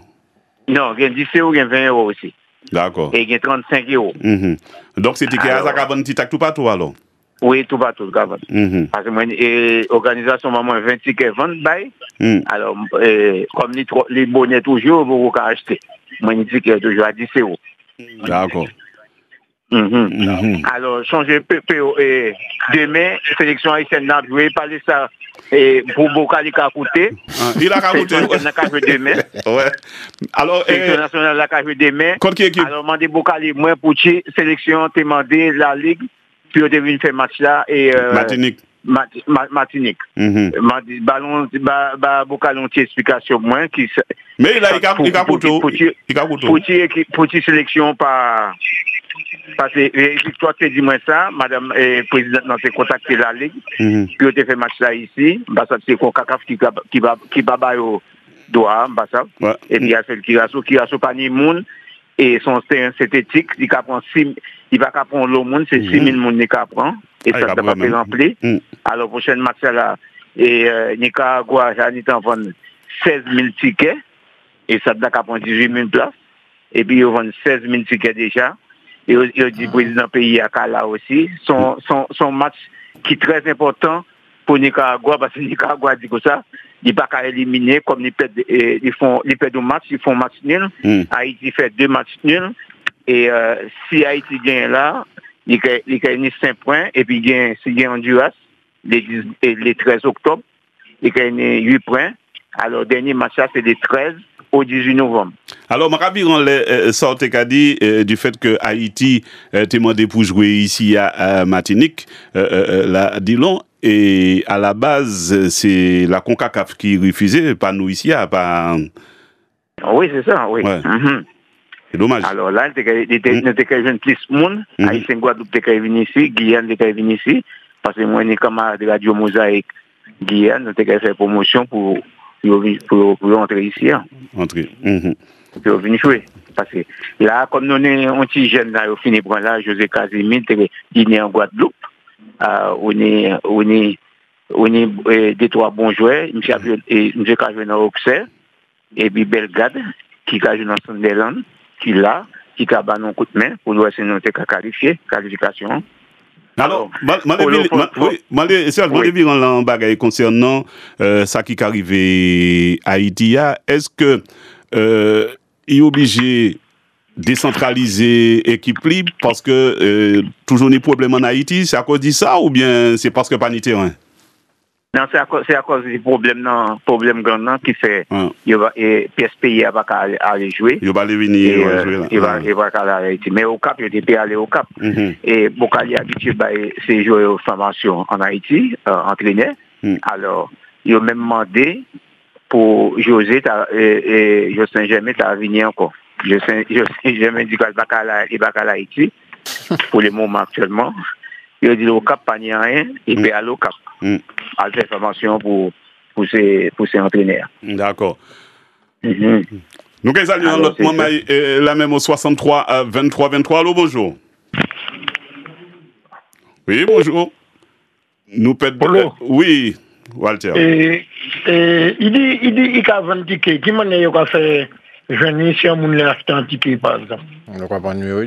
Non, il y a 10 €, il y a 20 € aussi. D'accord. Et il y a 35 €. Donc, c'est ticket à Zakabon, petit tout partout alors? Oui, tout partout, Gabon. Parce que l'organisation, maman, 20 tickets vendent, alors, comme les bonnets toujours, vous pouvez acheter. Moi, les tickets toujours à 10 €. D'accord. Alors, changer PPO et demain, sélection haïtienne n'a joué, parler ça. Et pour Bocali qui a coûté. Il a coûté. Il a joué demain. Ouais. Alors, sélection nationale a joué demain. Contre qui équipe? Alors, demandé Bocali, moi, pour sélection, t'es demandé la Ligue, puis on devait faire match là. Et, Martinique. Martinique. Ballon, Bocali, on t'a explication, moi. Mais là, il a coûté. Pour sélection par. Parce que toi, tu dis moi ça, madame présidente, n'a contacté la Ligue, puis on a fait match là ici, c'est Concacaf qui va au doigt, et puis il y a celle qui a pas ni monde, et son synthétique, il va prendre le monde, c'est 6 000 monde qui prend, et ça va pas remplir. Alors, prochaine match là, et Nicaragua, j'ai vendu 16 000 tickets, et ça va prendre 18 000 places, et puis ils vendent 16 000 tickets déjà. Et il dit président pays à Kala aussi. Son match qui est très important pour Nicaragua, parce que Nicaragua dit que ça, il ne va pas éliminer, comme ils perdent un match, ils font match nul. Haïti fait 2 matchs nuls. Et si Haïti gagne là, il gagne 5 points. Et puis s'il gagne Honduras, les 13 octobre, il gagne 8 points. Alors, dernier match là, c'est les 13 au 18 novembre. Alors, Marabi, on sortait qu'a dit du fait que Haïti t'a demandé pour jouer ici à Martinique, là, dis-le, et à la base, c'est la CONCACAF qui refusait, pas nous ici, pas... Oui, c'est ça, oui. Ouais. C'est dommage. Alors là, il était qu'à venir plus de monde, Haïtien Guadeloupe était qu'à venir ici, Guyane était qu'à venir ici, parce que moi, on est camarade de Radio Mosaïque Guyane, on était qu'à faire promotion pour entrer ici. Entrer. Pour venir jouer. Parce que là, comme nous sommes un petit jeune, là, au fini pour là, José Casimir, il est en Guadeloupe. On est des 3 bons joueurs. M. Kajou dans Auxerre. Et puis Belgrade, qui a joué dans Sunderland, qui là, qui a donné un coup de main pour nous essayer de qualifier, qualification. Alors, Serge, en bagaille concernant ça qui est arrivé à Haïti, est-ce que il est obligé de décentraliser l'équipe libre parce que toujours des problèmes en Haïti, c'est à cause de ça ou bien c'est parce que pas ni terrain? Non, c'est à cause du problème grand qui fait PSPI va pas aller jouer. Il va aller venir jouer là. Il va aller Haïti. Mais au Cap, il était allé au Cap. Et Bocali habitué c'est jouer aux formations en Haïti, entraîné. Alors, il a même demandé pour José et José Germain à venir encore. José Germain dit qu'il va aller à Haïti pour le moment actuellement. Il a dit au Cap, pas rien, il peut aller au Cap. À faire formation pour ses entraîneurs. D'accord. Nous saluons notre maman, la même au 63 23 23. Allô, bonjour. Oui, bonjour. Nous perdons. Oui, Walter. Il dit qu'il a 20 tickets. Qui m'a dit qu'il a fait jeune si on a acheté un ticket, par exemple? On ne croit pas numéro.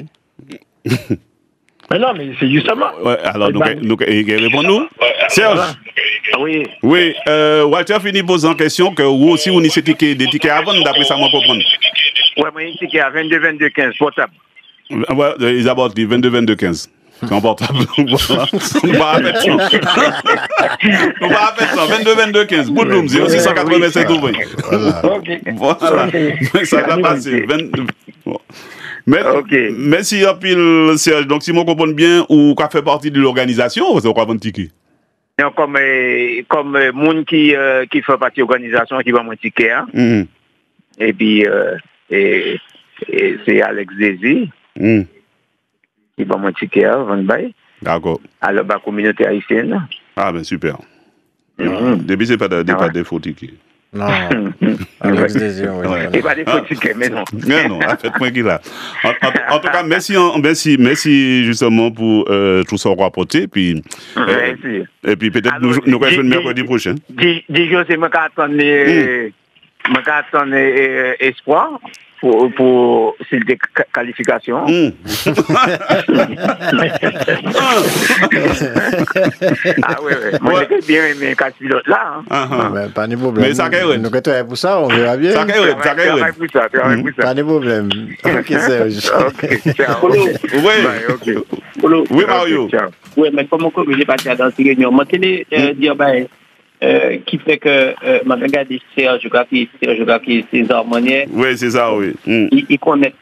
Mais non, mais c'est justement. Ouais, alors, nous répondons. Serge. Oui. Oui, Walter finit posant en question que vous aussi, on y des tickets avant, d'après ça, moi, comprendre. Oui, moi, un ticket à 22, 22, 15, portable. Ouais, ils abordent 22, 22, 15. C'est un portable. Voilà. On va appeler ça. On va appeler ça. 22-22-15. Bouloum, 0687 ouvriers. Voilà. Ça va passer. Merci à pile, Serge. Donc, si je comprends bien, ou qu'a fait partie de l'organisation, ou c'est quoi votre ticket? Non, comme monde qui fait partie de l'organisation qui va mon ticket. Hein? Et puis, c'est Alex Désir qui va mon ticket avant de bailler. D'accord. À la communauté haïtienne. Ah, ben super. Depuis, c'est pas des faux tickets. Non, Alex Désir, oui. Et pas des faux tickets, mais non. Mais non, faites-moi qu'il a. En tout cas, merci justement pour tout ça rapporté. Puis, et puis peut-être nous allons faire le mercredi prochain. Dis-je, c'est moi qui attends espoir pour cette qualification. Ah oui. Moi, j'ai bien aimé quand tu l'autre là. Pas de problème. Mais ça caille. Nous travaillons pour ça, on verra bien. Ça caille. Pas de problème. Ok, Serge. Oui, Mario. Oui, mais comme on j'ai parti dans cette réunion, moi, je dire, qui fait que ma regarde Serge, je crois que César Monnier. Oui, c'est ça, oui. Il connaît.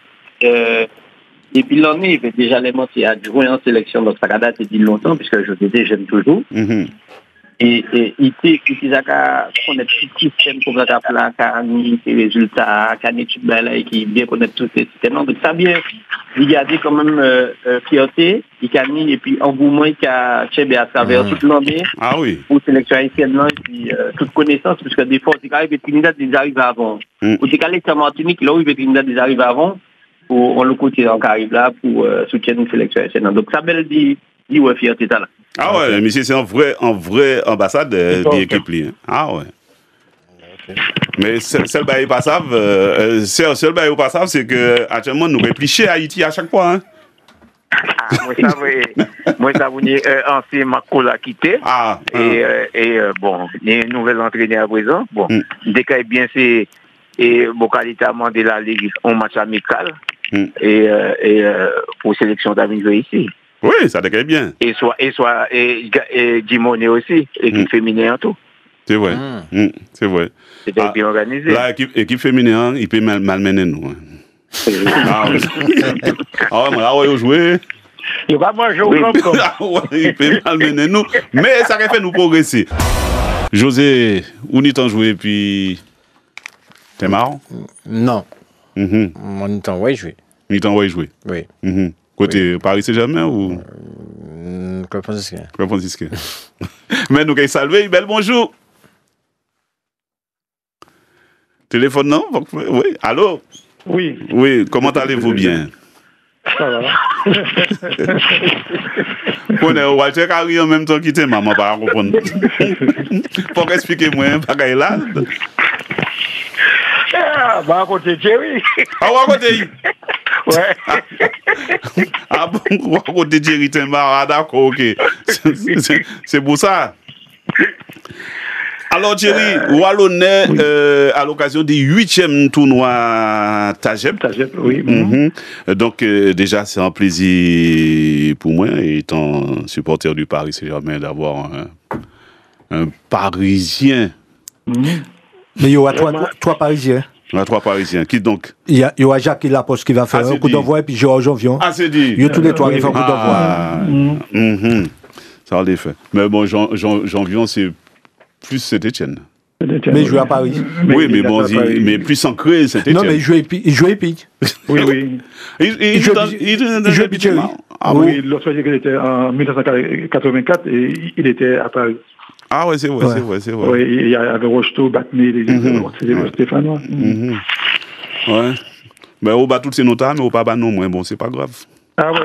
Depuis l'année, il fait déjà les monter à jouer en sélection, donc ça a daté depuis longtemps, puisque je disais, j'aime toujours. Et il connaît tout le système pour la les résultats, qui bien connaît tous ces systèmes. Donc ça bien, il a dit quand même fierté, et puis engouement, il a chébé à travers toute l'année. Ah oui. Pour sélection haïtienne, et puis toute connaissance, puisque des fois, il arrive à Trinidad, ils arrivent avant. Ou c'est qu'à l'extérieur Martinique, là où il est Trinidad, ils arrivent avant, pour on le côté en arrive là, pour soutenir une sélection haïtienne. Donc ça belle dit ouais, fierté là. Ah ouais, monsieur, c'est un vrai ambassadeur de l'équipe. Ah ouais. Mais seul bail pas savent, seul bail pas savent, c'est que actuellement nous réfléchissons à Haïti à chaque fois. Hein. Moi ça vous dit ancien Marco l'a quitté. Et bon, il y a une nouvelle entraîneur à présent. Bon, dès qu'il bien c'est qualité à demander la ligue en match amical et pour sélection d'avenir ici. Oui, ça décale bien. Et Dimone aussi, équipe féminine en tout. C'est vrai. C'est vrai. C'était bien organisé. La équipe féminine, il peut malmener nous. Ah ouais, il jouer. Il va manger au comme. Il peut malmener nous. Mais ça fait nous progresser. José, où n'y t'en joué puis. T'es marrant? Non. Mon temps, ouais, jouer. N'y t'en ouais jouer? Oui. Côté Paris Saint-Germain ou Club franciscain. Club franciscain. Mais nous, saluer, bel bonjour. Téléphone, non? Oui, allô? Oui. Oui, comment allez-vous bien? Ça va. On est au Walter Carry en même temps qui t'aime, maman, pas comprendre. Faut expliquer-moi, pas là. Ah, bah, à côté de Jerry. Ah, à côté. Ouais. Ah bon, à côté de Jerry, t'es marre, d'accord, ok. C'est pour ça. Alors, Thierry, ou à l'honneur à l'occasion du 8e tournoi Tagep. Tagep, oui. Donc, déjà, c'est un plaisir pour moi, étant supporter du Paris Saint-Germain, d'avoir un Parisien. Mais il y aura trois Parisiens. Il y a 3 Parisiens. Qui donc? Il y aura Jacques Laposte qui va faire un coup d'envoi et puis Georges Janvion. Ah, c'est dit. Il y a tous les 3 qui font un coup d'envoi. Ça a l'effet. Mais bon, Janvion, c'est plus Saint-Etienne. Mais il joue à Paris. Oui, mais bon, mais plus ancré Saint-Etienne. Non, mais il joue épique. Oui. Il joue épique. Ah oui, lorsqu'il était en 1984, il était à Paris. Ah ouais, c'est vrai. Oui, il y avait Rocheteau, Batné, c'était Stéphanois. Ouais. Mais on bat toutes ces notes, mais on pas bat non moins. Bon, c'est pas grave. Ah ouais.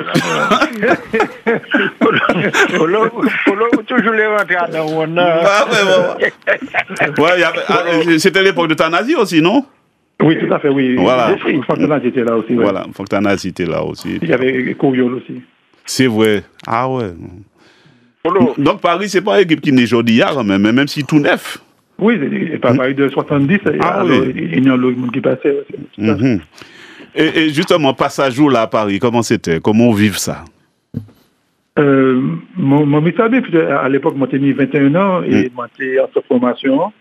Toujours les rentrer dans mon. Ouais, c'était l'époque de Tanasi aussi, non? Oui, tout à fait, oui. Voilà. Fontanazi était là aussi. Voilà, Fontanazi était là aussi. Il y avait Couriol aussi. C'est vrai. Ah ouais. Donc Paris, c'est pas une équipe qui n'est aujourd'hui, même si tout neuf. Oui, c'est pas Paris de 70, il y a l'autre monde qui passait. Et justement, passage là à Paris, comment c'était? Comment on vit ça? Mon métier, à l'époque, moi, j'étais 21 ans et moi, j'étais en formation.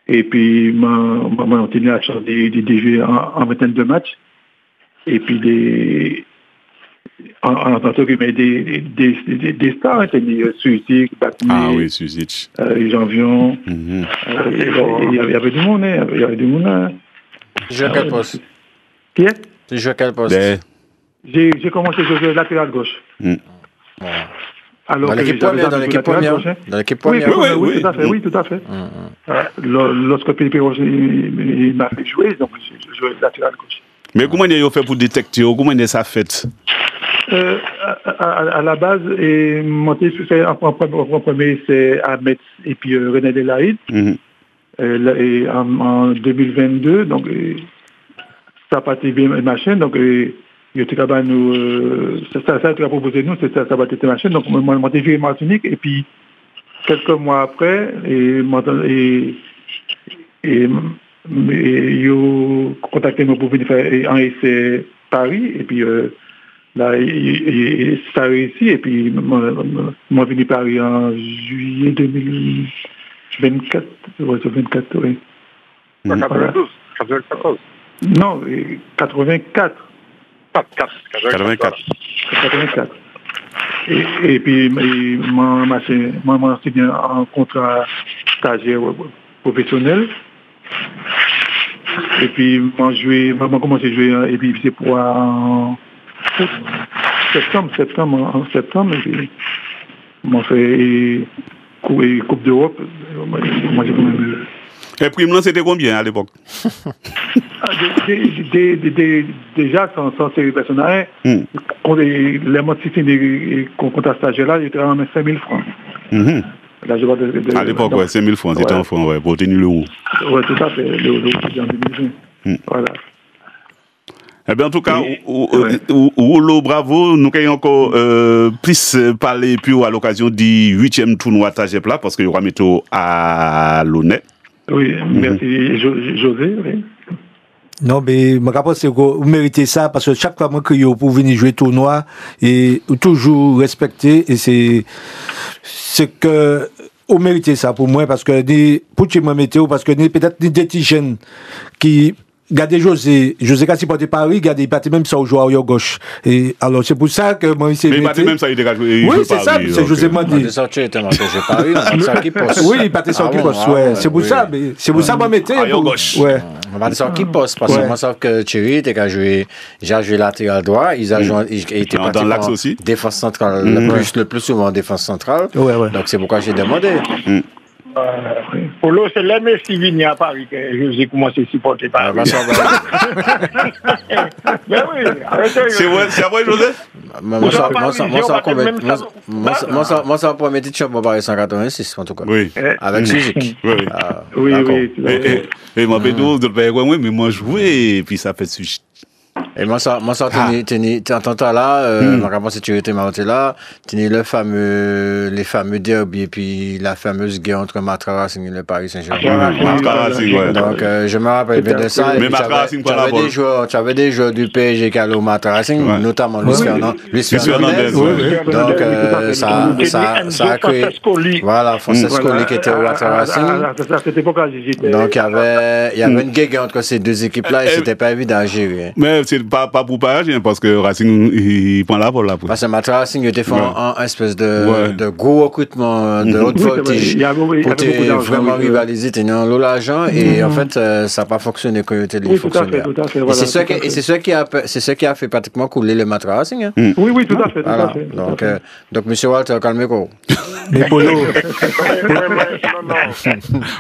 Et puis, moi, j'ai tenu la chance de jouer en 22 matchs. Et puis, en tant que des stars, j'ai Suzic, Batman. Ah oui, Suzic. Janvion. Il y avait du monde, il y avait du monde. Tu joues à quel poste? Qui est? Tu joues à quel poste? J'ai commencé à jouer latéral gauche. Alors, dans l'équipe première, Dans l'équipe première. Oui, tout à fait. Lorsque Philippe Roger m'a fait jouer, donc je jouais latéral gauche. Mais comment il a fait pour détecter? Comment il a fait? À la base, mon premier, c'est Ahmed et puis René Delaïd. Et en 2022, donc ça a parti bien ma chaîne, donc il était capable nous, ça a été proposé nous, ça va être ma chaîne, donc moi j'ai joué Martinique et puis quelques mois après, et ils ont contacté nous pour venir faire un essai Paris et puis là ça a réussi et puis moi venu Paris en juillet 2024, oui. 92, 94. Non, 84. 84. Et puis, moi, c'est bien un contrat stagiaire professionnel. Et puis, moi, commencé à jouer, et puis c'est pour en septembre, et puis, moi, fait Coupe d'Europe. Moi, j'ai quand même. Et prime là, c'était combien à l'époque? Déjà, sans série personnelle, les mois de contrat stagiaire là, il était à 5 000 francs. À l'époque, ouais, 5 000 francs, c'était en francs, ouais, pour tenir le haut. Oui, tout à fait, le en 2020. Voilà. Eh bien, en tout cas, Rouleau, bravo. Nous avons encore plus parler à l'occasion du 8e tournoi Tagep là, parce que nous mettre à l'honneur. Oui, merci José. Oui. Non, mais je pense que vous méritez ça parce que chaque fois que vous pour venir jouer tournoi et toujours respecter et c'est que vous méritez ça pour moi parce que pour que moi météo parce que peut-être des petits jeunes qui regardez José Kassi porte Paris, regardez, il partait même ça au joueur à gauche. Et alors, c'est pour ça que moi, il il partait même ça, il était joué. Oui, c'est ça, c'est José Mandi. Il est sorti, il était marqué Paris, il ça qui poste. Oui, il partait sur qui poste, ouais. C'est pour ça, mais c'est pour ça, moi, mettez. À gauche. Ouais. On va dire ça qui poste, parce que moi, je sais que Thierry était déjà joué latéral droit, il était dans l'axe aussi. Défense centrale, le plus souvent défense centrale. Donc, c'est pourquoi j'ai demandé. Pour l'eau, c'est l'aime Sivigny à Paris que j'ai commencé à supporter Paris. Mais oui, c'est vrai, Joseph? Moi, ça pour mes titres, moi, Paris 186, en tout cas. Oui. Avec Suzik. Oui. Et moi, mais moi, joué, et puis ça fait sujet. Et moi, ça, t'entends là, ma sécurité m'a là, tenir les fameux derby et puis la fameuse guerre entre Matra Racing et le Paris Saint-Germain. Donc, je me rappelle bien de ça. Mais Matra Racing, tu avais des joueurs du PSG qui allaient au Matra Racing, notamment Luis Fernandez. Donc, ça a créé. Voilà, Francescoli qui était au Matra Racing. Donc, il y avait une guerre entre ces deux équipes-là et c'était pas évident à gérer. Mais c'est pas pour parler, parce que Racing, il prend la pour la. Parce que Matra Racing, il était fait un espèce de gros recrutement de haute voltige pour vraiment rivaliser, tenir l'eau l'argent, et en fait, ça n'a pas fonctionné quand il était les fonctionnaires. Et c'est ce qui a fait pratiquement couler le Matra Racing. Oui, tout à fait. Donc, M. Walter, calmez-vous. Mais Polo.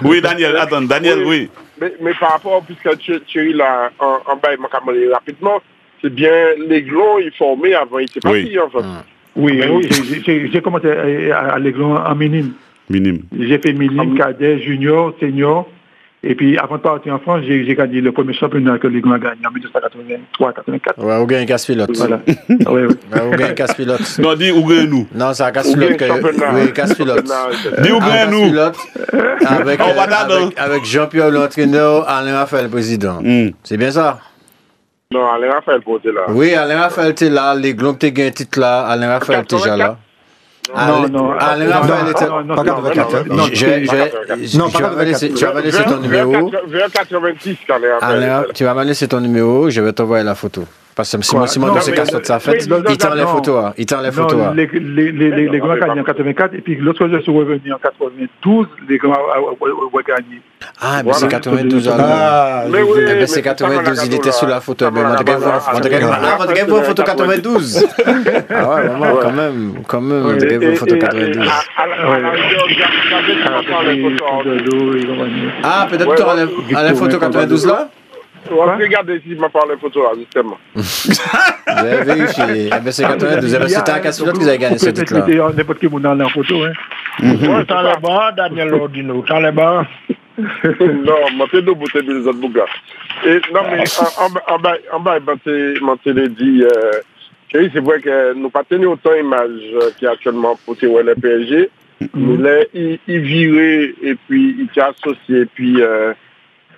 Oui, Daniel, attends, oui. Mais par rapport, puisque Thierry l'a en bas, il m'a rapidement, c'est bien l'Aiglon, il formait avant, il était parti en fait. Oui, j'ai commencé à l'Aiglon en minime. J'ai fait minime, cadet, junior, senior. Et puis, avant de partir en France, j'ai gagné le premier championnat que l'Aiglon a gagné en 1983-84. Ouais, ou gagné casse-pilote. Voilà. Ou gagné casse-pilote. Non, dis ou gagné nous. Non, c'est un casse-pilote. Oui, casse-pilote. Dis ou gagné nous. Avec Jean-Pierre l'entraîneur, Alain Raphaël le président. C'est bien ça? Non, Alain Raphaël était là. Oui, Alain Raphaël était là. Les Globes étaient gagné titre là. Alain Raphaël était déjà là. Non, Alain était pas 84. Non, pas 84. Tu vas me laisser ton numéro. Vers 90 quand même. Alain, tu vas me laisser ton numéro, je vais t'envoyer la photo. Parce que si mon dossier casse toute sa fête, il tend les photos. Il tend les photos. Les grands gagnent en 84 et puis lorsque je suis revenu en 92, les grands ont gagné. Ah, mais c'est 92 alors. Mais c'est 92, il était sous la photo. Mais on devrait voir photo 92. Ah ouais, maman, quand même, on devrait voir photo 92. Ah, peut-être que tu as la photo 92 là? Regardez si m'a parlé photo là, justement. J'ai vérifié. C'est 92. C'était à Castillotte que vous avez gagné ce titre-là. N'importe qui m'a en photo, hein. Ouais, t'as les bas, Daniel Ordino, t'as les bas. Non, moi, c'est deux bouteilles de autres bougas. Non, mais en bas, je l'ai dit, c'est vrai que nous pas tenu autant d'image qui est actuellement pour le PSG. Mais il virait et puis il s'est associé, et puis.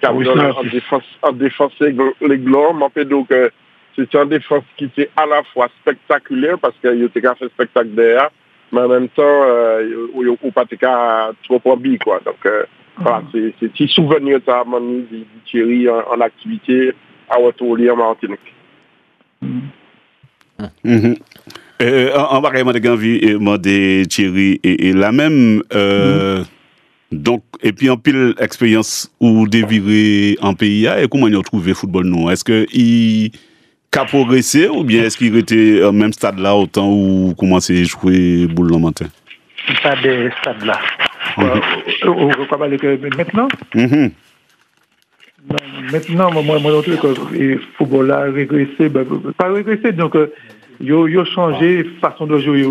En défense les glands, donc c'est une défense qui était à la fois spectaculaire parce qu'il y a fait spectacle derrière, mais en même temps, il n'y a pas trop envie, quoi. Donc, voilà, c'est un petit souvenir de Thierry en activité à Waterloo en Martinique. On va vraiment demander Thierry et la même. Donc, et puis en pile expérience ou déviré en PIA, et comment il a trouvé le football nous? Est-ce qu'il a progressé ou bien est-ce qu'il était au même stade là au temps où commençait à jouer boule le matin? Pas de stade là. On va parler que maintenant? Maintenant, moi, je trouve que le football a régressé, pas régressé, donc il a changé façon de jouer.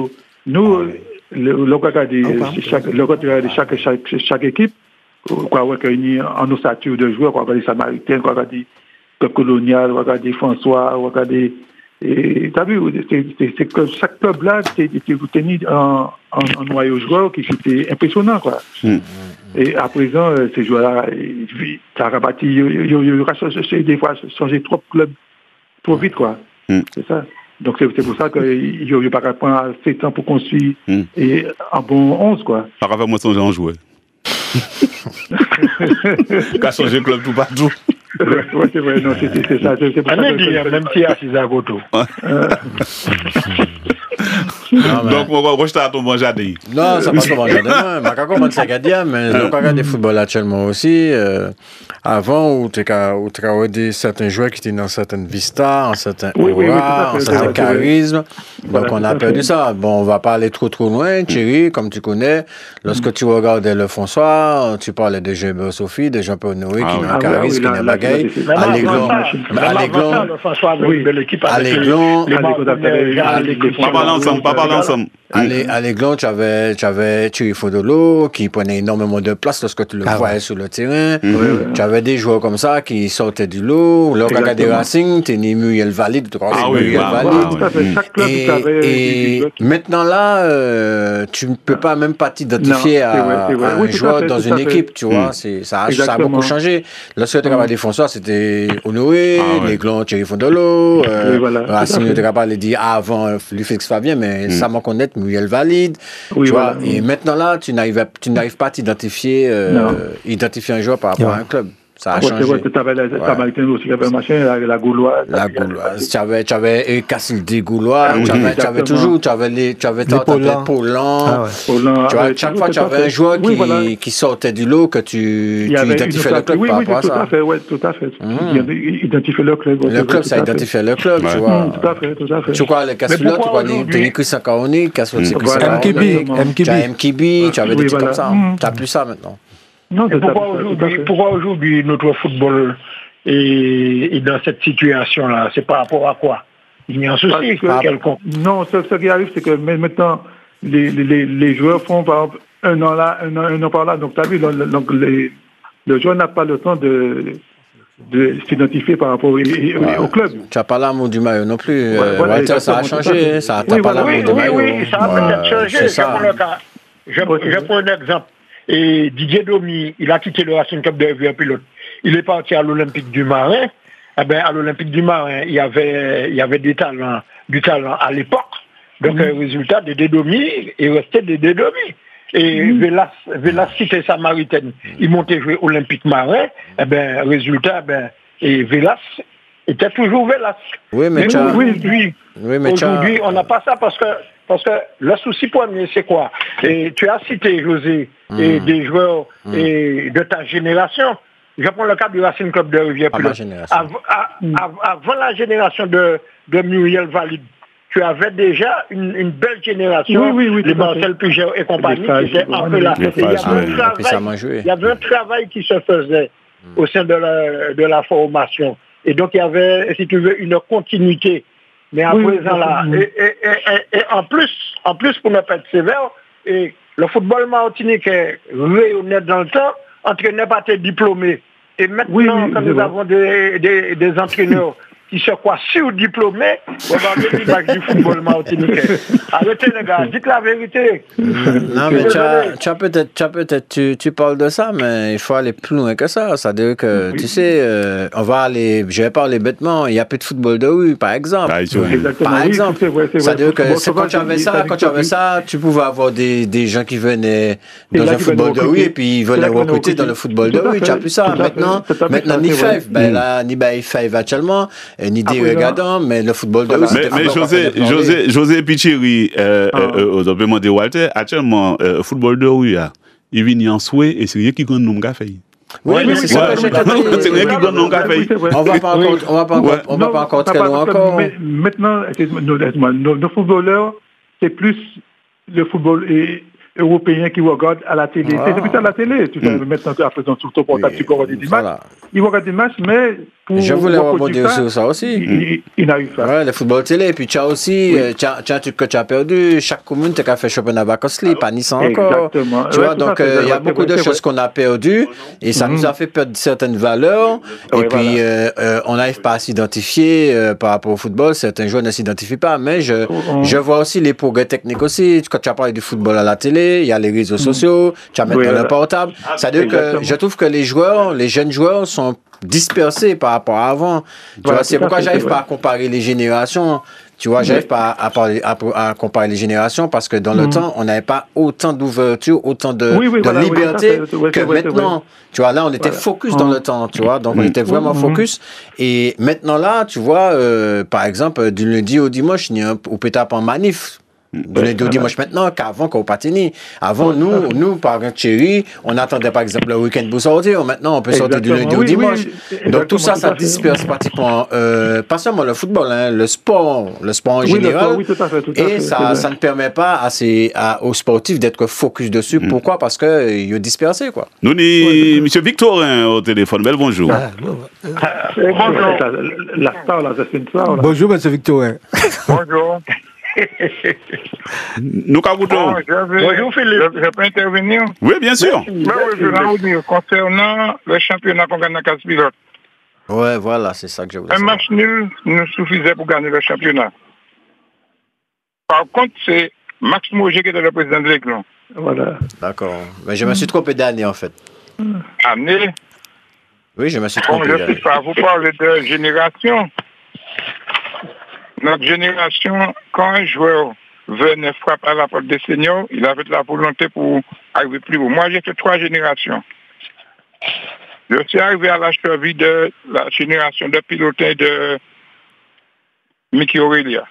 Nous, le côté de chaque équipe, quoi, en ossature de joueurs, quoi, regarder Samaritain, quoi, regarder Club Colonial, regarder François, regarder. T'as vu, c'est que chaque club là, c'est tenu en noyau joueur qui était impressionnant, quoi. Et à présent, ces joueurs-là, ça a rabattu, il y des fois changer trop de clubs trop vite, quoi. C'est ça. Donc c'est pour ça qu'il n'y a pas qu'à prendre assez de temps pour construire et un bon 11, quoi. Par rapport à moi, sans en jouer. Qu'à changer le club tout partout. Oui, c'est vrai, non, c'est ça. C'est pour ça que même si à 6 à Goto. Donc, on va rejeter à ton bon jardin. Non, ça passe pas jardin. Mais quand on commence à dire, mais on regarde des football actuellement aussi. Avant, où tu as certains joueurs qui étaient dans certaines vistas, en certains aura, en certains charismes. Donc, on a perdu ça. Bon, on va pas aller trop loin. Thierry, comme tu connais, lorsque tu regardais le François, tu parlais de Gilbert Sophie, de Jean-Paul Noé, qui ont un charisme, qui ont un bagaille. Pas l'ensemble. À l'Aiglon, tu avais Thierry Fodolo qui prenait énormément de place lorsque tu le voyais sur le terrain. Tu avais des joueurs comme ça qui sortaient du lot. Le regard des Racing, tu es Muriel Valide. Et maintenant là, tu ne peux pas même pas t'identifier à un joueur dans une équipe, tu vois. Ça a beaucoup changé. Lorsque tu avais des François, c'était Honoré, l'Aiglon, Thierry Fodolo. Racing, tu étais capable de dire avant Félix Fabien, mais ça m'en connaît. Muriel Valide, tu vois, et maintenant là, tu n'arrives pas à identifier un joueur par rapport à un club. Ça a changé. Tu avais aussi, la Gauloise. La Gauloise. Tu avais Cassil des Gaulois. Tu avais toujours, tu avais Paulan. Chaque fois, tu avais un joueur qui sortait du lot que tu identifiais le club par rapport à ça. Tout à fait. Identifier le club. Le club, ça identifiait le club, tu vois. Tout à fait. Tu vois, les Cassil-là, tu vois, tu as Christian Kaoni, MKB, tu avais des trucs comme ça. Tu n'as plus ça maintenant. Non, pourquoi aujourd'hui notre football est dans cette situation-là? C'est par rapport à quoi? Il y a un souci quelconque? Non, ce qui arrive, c'est que maintenant, les joueurs font par exemple un an là, un an par là. Donc, tu as vu, le joueur n'a pas le temps de s'identifier par rapport au club. Tu n'as pas l'amour du maillot non plus. Walter, ça a changé. Ça n'a pas l'amour du maillot. Oui, ça a peut-être changé. Je prends un exemple. Et Didier Domi, il a quitté le Racing Club de Rivière Pilote. Il est parti à l'Olympique du Marin. Eh bien, à l'Olympique du Marin, il y avait du talent à l'époque. Donc, résultat, des dédomis, il restait des dédomis. Et Vélas Cité Samaritaine, il montait jouer Olympique Marin, eh ben, résultat, et Vélas était toujours Vélas. Oui, mais aujourd'hui, on n'a pas ça parce que le souci premier, c'est quoi? Et tu as cité, José, et des joueurs et de ta génération. Je prends le cas du Racing Club de Rivière-Pilote. Avant la génération de Muriel Valide, tu avais déjà une belle génération, les Marcel Puget et compagnie, qui étaient un peu là. Il y avait un travail qui se faisait au sein de la formation. Et donc, il y avait, si tu veux, une continuité. Mais à présent, là, et en plus, pour ne pas être sévère, et le football martiniquais rayonnait dans le temps, entraînait pas tes diplômés. Et maintenant, quand nous avons des entraîneurs qui se croient surdiplômés, regardez l'image du football martiniquais. Arrêtez les gars, dites la vérité. Non, mais tu parles de ça, mais il faut aller plus loin que ça. C'est-à-dire que, tu sais, je vais parler bêtement, il n'y a plus de football de rue, par exemple. Par exemple. C'est-à-dire que quand tu avais ça, tu pouvais avoir des gens qui venaient dans un football de rue et puis ils venaient recruter dans le football de rue. Tu n'as plus ça. Maintenant, ni Five, ni Five actuellement, ni des regardants, mais le football de rue. Mais José Pichiri, on peut demander Walter, actuellement, football de rue, il vient en souhait et c'est rien qui gagne non café. Oui, mais c'est ça que j'ai dit. C'est rien qui gagne non café. On va pas encore très loin encore. Maintenant, nos footballeurs, c'est plus le football européen qui regarde à la télé. C'est plus à la télé. Tu sais, maintenant, à présent, sur ton portable, tu peux regarder des matchs. Ils regardent des matchs, mais pour... Je voulais rebondir sur ça aussi. Il n'arrive pas. Ouais, le football télé. Et puis, tu as aussi, tu as un truc que tu as perdu. Chaque commune, tu as fait championnat Bacosli, pas Nice encore. Exactement. Tu vois, donc, il y a beaucoup de choses qu'on a perdues. Et ça nous a fait perdre certaines valeurs. Et puis, on n'arrive pas à s'identifier par rapport au football. Certains joueurs ne s'identifient pas. Mais je vois aussi les progrès techniques aussi. Quand tu as parlé du football à la télé, il y a les réseaux sociaux, tu as maintenant le portable. C'est-à-dire que je trouve que les jeunes joueurs sont dispersés par rapport à avant. Tu vois, c'est pourquoi j'arrive pas à comparer les générations. Tu vois, j'arrive pas à comparer les générations parce que dans le temps, on n'avait pas autant d'ouverture, autant de liberté que maintenant. Tu vois, là, on était focus dans le temps, tu vois. Donc, on était vraiment focus. Et maintenant, là, tu vois, par exemple, du lundi au dimanche, il y a un peut-être en manif. Du lundi au dimanche maintenant qu'avant qu'au Patini. Avant, nous, par exemple, chérie, on attendait par exemple le week-end pour sortir. Maintenant, on peut sortir du lundi au dimanche. Donc, tout ça, ça disperse pratiquement, pas seulement le football, le sport en général. Et ça ne permet pas aux sportifs d'être focus dessus. Pourquoi? Parce qu'ils sont dispersés, quoi. Nous, M. Victorin au téléphone. Bel bonjour. Bonjour. La star, là, c'est une star. Bonjour, M. Victorin. Bonjour. Nous Bonjour Philippe. Je peux intervenir? Oui, bien sûr. Je voulais vous dire concernant le championnat qu'on gagne à Casse-Pilote. Ouais, voilà, c'est ça que je voulais savoir. Un match nul nous suffisait pour gagner le championnat. Par contre, c'est Max Mauger qui était le président de l'Aiglon. Voilà. D'accord. Mais je me suis trompé d'année, en fait. Année? Oui, je me suis trompé d'année. Je ne sais pas, vous parlez de génération. Notre génération, quand un joueur venait frapper à la porte des seniors, il avait de la volonté pour arriver plus haut. Moi, j'ai fait 3 générations. Je suis arrivé à la cheville de la génération de pilotés de Mickey Aurelia.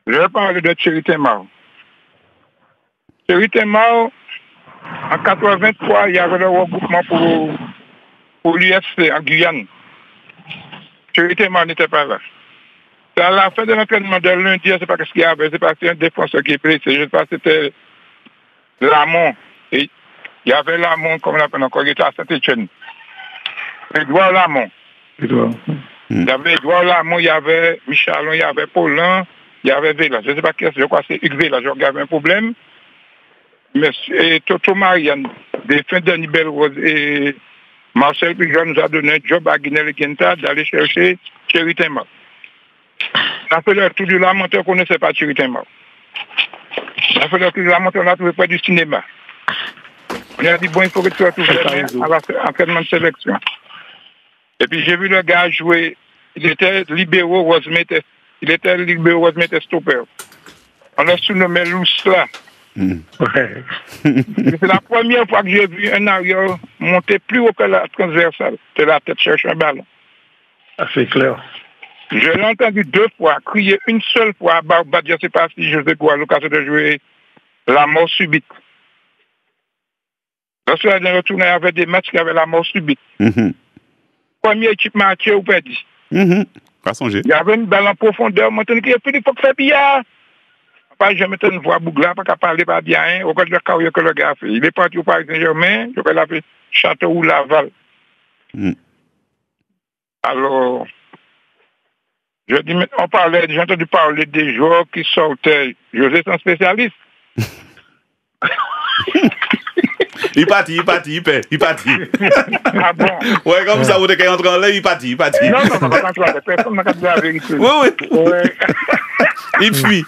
Je vais parler de Thierry Temao. Thierry Temao, en 1983, il y avait le regroupement pour l'UFC en Guyane. Thierry Temao n'était pas là. À la fin de l'entraînement de lundi, je ne sais pas ce qu'il y avait, c'est parce qu'il y a un défenseur qui est blessé. Je ne sais pas si c'était Lamont. Et il y avait Lamont, comme on l'appelle encore, il était à Saint-Etienne. Edouard Lamont. Il y avait Edouard Lamont, il y avait Michalon, il y avait Paulin, il y avait Véla. Je ne sais pas qui c'est, je crois que c'est Hugues Véla. Je regarde un problème. Et Toto Marianne, des fins d'année Belle-Rose et Marcel Pigeon nous a donné un job à Guinée et Quinta d'aller chercher Thierry Temao. Ça fait le tour du Lamenteur qu'on ne connaissait pas Thierry Temao. Ça fait le tour du Lamenteur, on a trouvé près du cinéma. On a dit, bon, il faut que tu retrouves à l'entraînement de sélection. Et puis j'ai vu le gars jouer, il était libéraux, Rosemete. il était libéraux, mais était stopper. On a surnommé Lousla. C'est la première fois que j'ai vu un arrière monter plus haut que la transversale. C'est la tête cherche un ballon. Ah, c'est clair. Je l'ai entendu 2 fois, crier une seule fois à Barbat, je ne sais pas si José Goua a l'occasion de jouer la mort subite. Lorsque je retourné avec des matchs qui avaient la mort subite. Première équipe matchée ou perdu. Pas songer. Il y avait une balle en profondeur, maintenant qu'il y a plus de faut que faire billard. Pas jamais une voix bougla, pas qu'à parler pas bien, au cas de la carrière que le gars a fait. Il est parti au Paris Saint-Germain, il a fait Château ou Laval. Alors, je dis, j'ai entendu parler des joueurs qui sortaient. José est un spécialiste. Il partit. Ah bon? Ouais, comme ça, vous êtes entré en l'air, il partit. Non, pas entrer, personne n'a qu'à dire la vérité. Oui. Il fuit.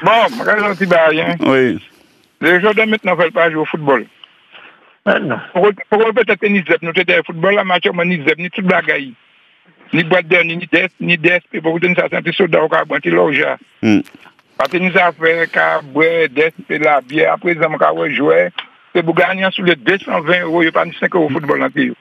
Bon, je vais un petit baril. Oui. Les joueurs de maintenant ne veulent pas jouer au football. Non. Pour peut-être ni ZEP, nous étions au football, la match, ni ZEP, ni toute bagaille. Ni boîte d'air, ni DSP, pour vous donner ça, c'est un petit soldat au cabot, un petit loja. Parce que nous avons fait cabouet, DSP, la bière, après, nous avons joué. C'est pour gagner sur les 220 €, il n'y a pas ni 5 € au football dans le pays.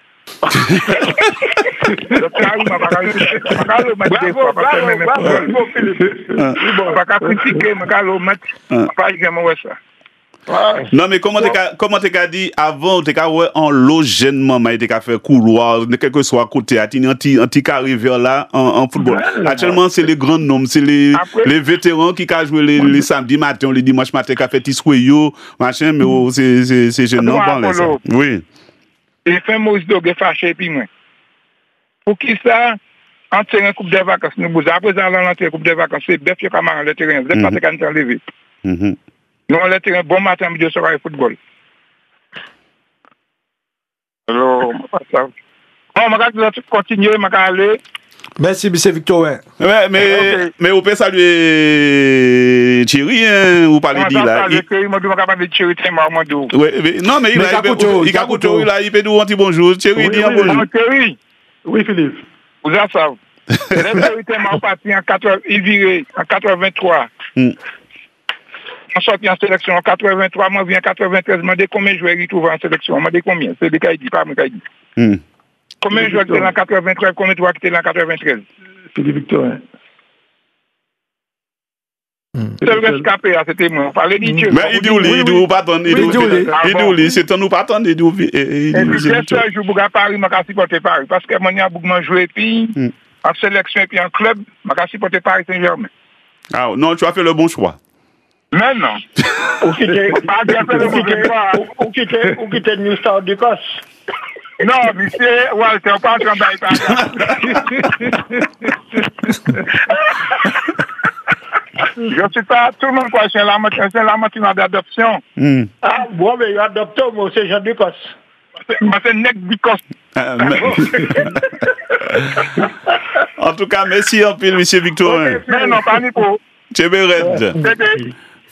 Non, mais comment t'as dit avant, t'as en logement, mais t'as fait couloir, quel que soit côté, un petit carré vers là en football. Actuellement, c'est les grands noms, c'est les vétérans qui ont joué les samedis matin, les dimanches matin, qui ont fait Tisqueyo, machin, mais c'est gênant. Oui. Et fait Maurice Dogue fâché, puis moi. Pour qui ça, en terrain coupe de vacances, nous bousons. Après ça, en terrain coupe de vacances, c'est bête, il y a pas mal le terrain. Vous n'êtes pas de lever. Nous, on le terrain, bon matin, midi, soir, football. Alors, ça. Bon, je vais continuer, je vais aller. Merci, M. Victorin. Mais on peut saluer Thierry, ou parler de là. Non, mais il a peut dire un petit bonjour. Thierry, dis un bonjour. Thierry. Oui, Philippe. Vous avez ça. Il virait en 83. On sortit en sélection en 83, moi, viens en 93, je me dis combien de joueurs il trouve en sélection. Je me dis combien. C'est des cas, il dit pas, moi, il dit. Combien de joueurs qui étaient en 83, combien de joueurs qui étaient en 93? Philippe Victorin. C'est le rescapé, c'était moi. On parlait d'Ithieu. Mais il dit pas attendre. Il dit, c'est nous pas attendre. Et puis, je joue à Paris, je vais supporter Paris. Parce que moi, j'ai joué puis en sélection et puis en club, je vais supporter Paris Saint-Germain. Ah non, tu as fait le bon choix. Mais non. Ou quitter New Star d'Écosse. Non, monsieur Walter, pas en train je suis pas, tout le monde croit que c'est la machine d'adoption. Ah, bon, mais adopté, moi, c'est Jean d'Écosse. Moi, c'est Nec d'Écosse. En tout cas, merci un peu, monsieur Victorin. Mais non, pas ni pour. Tu es bien.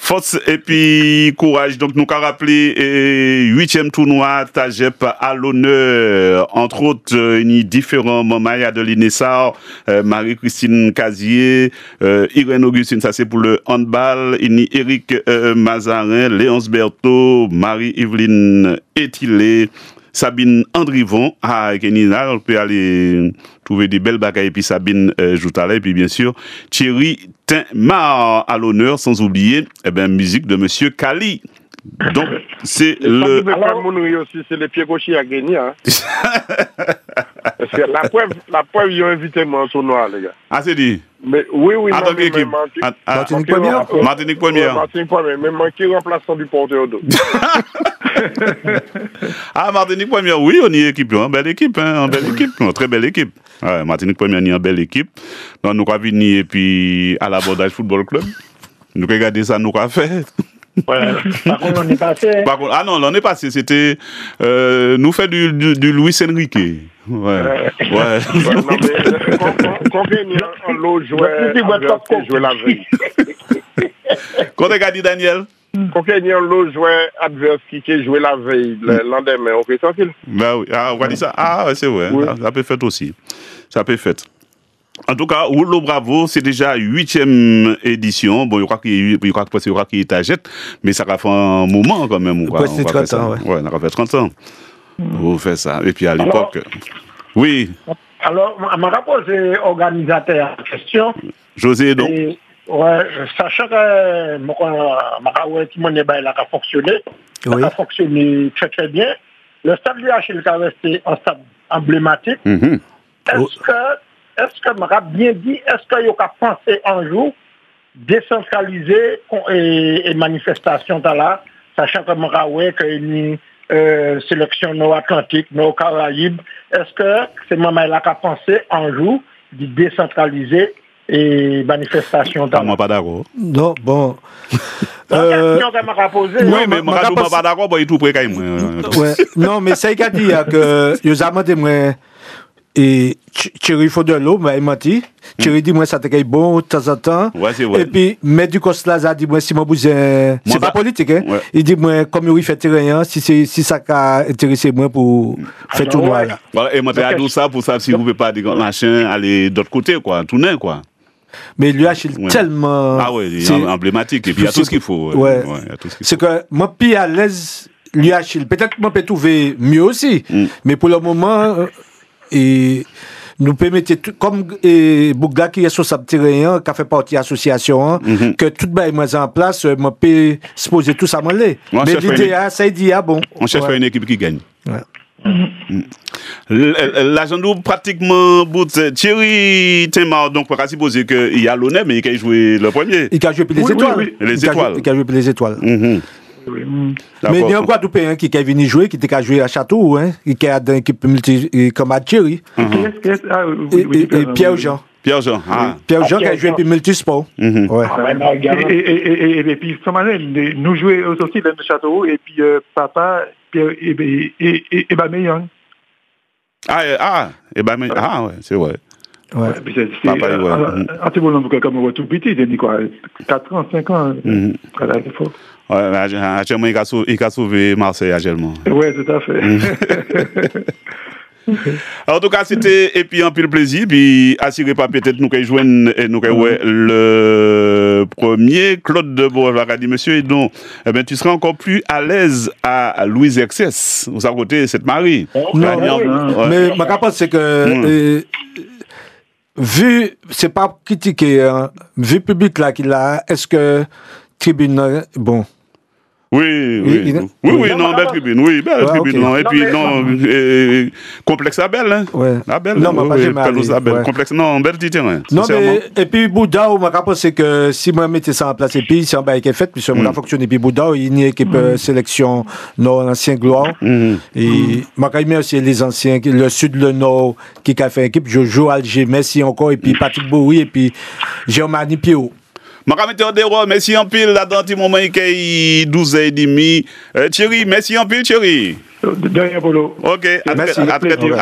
Force et puis courage. Donc, nous avons rappelé 8e tournoi Tajep à l'honneur. Entre autres, il y a différents moments. Il y a de l'Inessar, Marie-Christine Casier, Irène Augustine, ça c'est pour le handball. Il y a Eric Mazarin, Léonce Berthaud, Marie-Yveline Etilé, Sabine Andrivon à Kenina. On peut aller trouver des belles bagailles. Et puis Sabine Joutala. Et puis bien sûr, Thierry Tinmar à l'honneur, sans oublier musique de Monsieur Kali. Donc, c'est le... C'est le pied gauche à gagner. Hein. Parce que la preuve, ils ont invité moi au tournoi, les gars. Ah, c'est dit? Mais, oui. En tant qu'équipe. Martinique première? Martinique première. Martinique première, mais manqué remplaçant du porteur d'eau. Ah, Martinique première, oui, on y est équipe, une belle équipe, très belle équipe. Ouais, Martinique première, on y est une belle équipe. Donc, nous avons venir et puis à l'abordage football club. Nous avons regardé ça, nous avons fait. Ouais. Par contre, on est passé. Ah non, l'année passée, c'était nous fait du Luis Enrique. Ouais. Combien l'eau jouait la veille? Quand tu as dit Daniel? Combien l'eau jouait adverse qui jouait la veille, le lendemain, on fait tranquille? Ben oui, on va dire ça. Ah, ouais, c'est vrai. Oui. Ça peut faire aussi. Ça peut faire. En tout cas, Rouleau Bravo, c'est déjà 8e édition. Bon, je crois qu'il est à jet, mais ça va faire un moment quand même. Presque 30 ans, ouais. Ouais, ça va faire 30 ans. Vous faites ça. Et puis à l'époque... Oui. Alors, je me posé organisateur la question. José, donc. Ouais, sachant que a fonctionné, ça a fonctionné très très bien. Le stade l'UHL a resté un stade emblématique. Est-ce que m'a bien dit, est-ce qu'il y a pensé un jour décentraliser et manifestation là, sachant que m'a que une sélection nord-atlantique, nord-caraïbe, est-ce que c'est maman là qui a pensé un jour de décentraliser et manifestation là? Moi pas d'accord. Non, bon. Question que m'a posée. Oui, mais moi pas d'accord, il tout près quand même. Ouais. Non, mais ça il a dit que ils ont demandé moi et Thierry faut de l'eau, mais il m'a dit. Thierry dit moi ça te bon de temps en temps. Ouais, c'est vrai. Et puis mais du Costa a dit moi si mon bousin c'est pas politique hein. Ouais. Il dit moi comme il fait rien si ça a intéressé moi pour faire tournoi là. Voilà, et moi t'ai dit ça pour ça si vous pouvez pas dire machin aller d'autre côté quoi, tourner quoi. Mais lui achète tellement c'est emblématique et puis il y a tout ce qu'il faut. Ouais. C'est que moi puis à l'aise lui achète peut-être moi peut trouver mieux aussi. Mais pour le moment et nous permettez comme Bougda qui est sur sa terrain qui a fait partie de l'association que tout est mis en place moi peut se poser tout ça mais l'idée ça dit bon on cherche une équipe qui gagne. L'agent nous pratiquement bout Thierry Temar donc pas supposer que il y a l'honneur mais il a joué le premier. Il a joué pour les étoiles. Les étoiles. Il a joué pour les étoiles. Mais il y a un Guadeloupéen qui est venu jouer, qui était joué à Château, hein, qui est dans l'équipe multi comme à Thierry. Et Pierre-Jean. Pierre-Jean, Pierre-Jean qui a joué pour Multisport. Et puis, nous jouons aussi dans le Château, et puis papa, et Bameyang. Et Bameyang, ouais, c'est vrai. Ouais. C'est un petit bonhomme comme tout petit, il a quoi, 4 ans, 5 ans. Ouais, actuellement, il a sauvé Marseille actuellement. Oui, tout à fait. En tout cas, c'était et puis un peu le plaisir, puis assurez pas peut-être nous joindre le premier Claude de Bourgeois dit monsieur et donc tu seras encore plus à l'aise à Louise Excess vous à côté cette Marie. Mais ma capacité c'est que vu c'est pas critiqué vu public là qu'il a est-ce que tribune bon oui, non, belle tribune, belle tribune, non, et puis non, complexe à belle, hein. La belle, non, pas belle, complexe, non, belle petit terrain. Non, mais, et puis Bouddha, on m'a pensé que si moi mettais ça en place, et puis si on a été fait, puis si on a fonctionné, puis Bouddha, il y a une équipe sélection Nord, ancien gloire, et m'a quand même aussi les anciens, le Sud, le Nord, qui a fait équipe, Jojo, Alger, Messi encore, et puis Patrick Bouri, et puis Germani Pierrot. Je vais vous merci en pile là-dedans, petit moment, il y a 12 et demi. Thierry, merci en pile, Thierry. Dernier Polo. Ok, à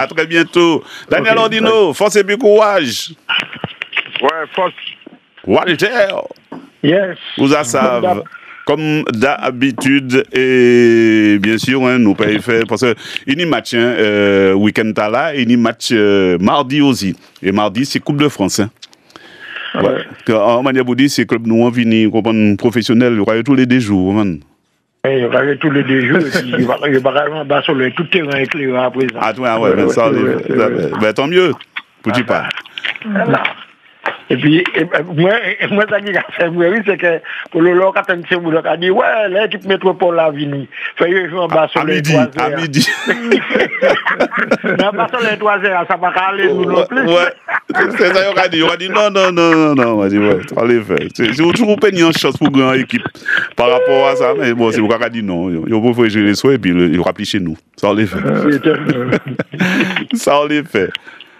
très bientôt. Daniel Ordino, force et puis courage. Ouais, force. Walter. Yes. Vous a savent. Comme d'habitude, et bien sûr, nous pouvons faire, parce que il y a match week-end là, il y a match mardi aussi. Et mardi, c'est Coupe de France. Ouais. En manière de dire, c'est que nous on vient comprendre professionnel, il y aura tous les 2 jours, man. Il y aura tous les 2 jours, il va vraiment sur le tout terrain éclairé à présent. Ah, ouais, ça, tant mieux, pour pas. Et puis, moi, ça qui a fait bruit, c'est que pour le long, quand on a dit, ouais, l'équipe métropole a venu. Fait jouer en bas sur les 3 heures. À midi. Mais en bas sur les 3 heures, ça va pas aller, nous non plus. Ouais. C'est ça, il a dit, non, on va dire, ouais, allez faire. C'est toujours pas une chance pour une équipe par rapport à ça, mais bon, c'est pourquoi il a dit non. Il faut gérer les souhaits et puis il va appliquer chez nous. Ça, on les fait. Ça, on les fait.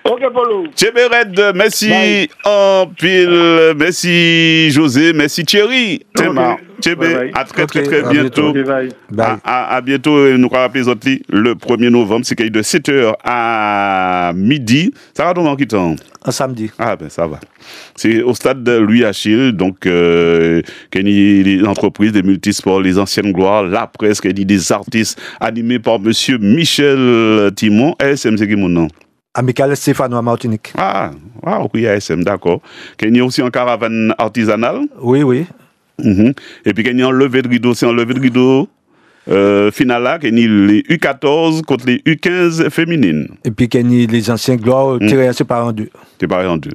Ok, Polo. Tchébéred, merci en pile, merci José, merci Thierry. Théma, Tchébé, à très bientôt. À bientôt, nous allons rappeler le 1er novembre, c'est de 7h à midi. Ça va donc en quittant? Un samedi. Ah ben ça va. C'est au stade de Louis Achille, donc les entreprises, des multisports, les anciennes gloires, la presse, des artistes animés par monsieur Michel Timon. SMC qui est mon nom. Amical Stéphanois Martinique. Ah, oui, ASM, d'accord. Il y a aussi en caravane artisanale. Oui, oui. Et puis il y a un lever de rideau, c'est un lever de rideau final là, il y a les U14 contre les U15 féminines. Et puis il y a les anciens gloires séparés en deux. Séparés en deux.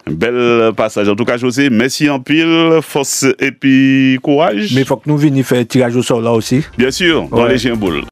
Un bel passage. En tout cas, José, merci en pile, force et puis courage. Mais il faut que nous venions faire tirage au sort là aussi. Bien sûr, dans les Gimboules.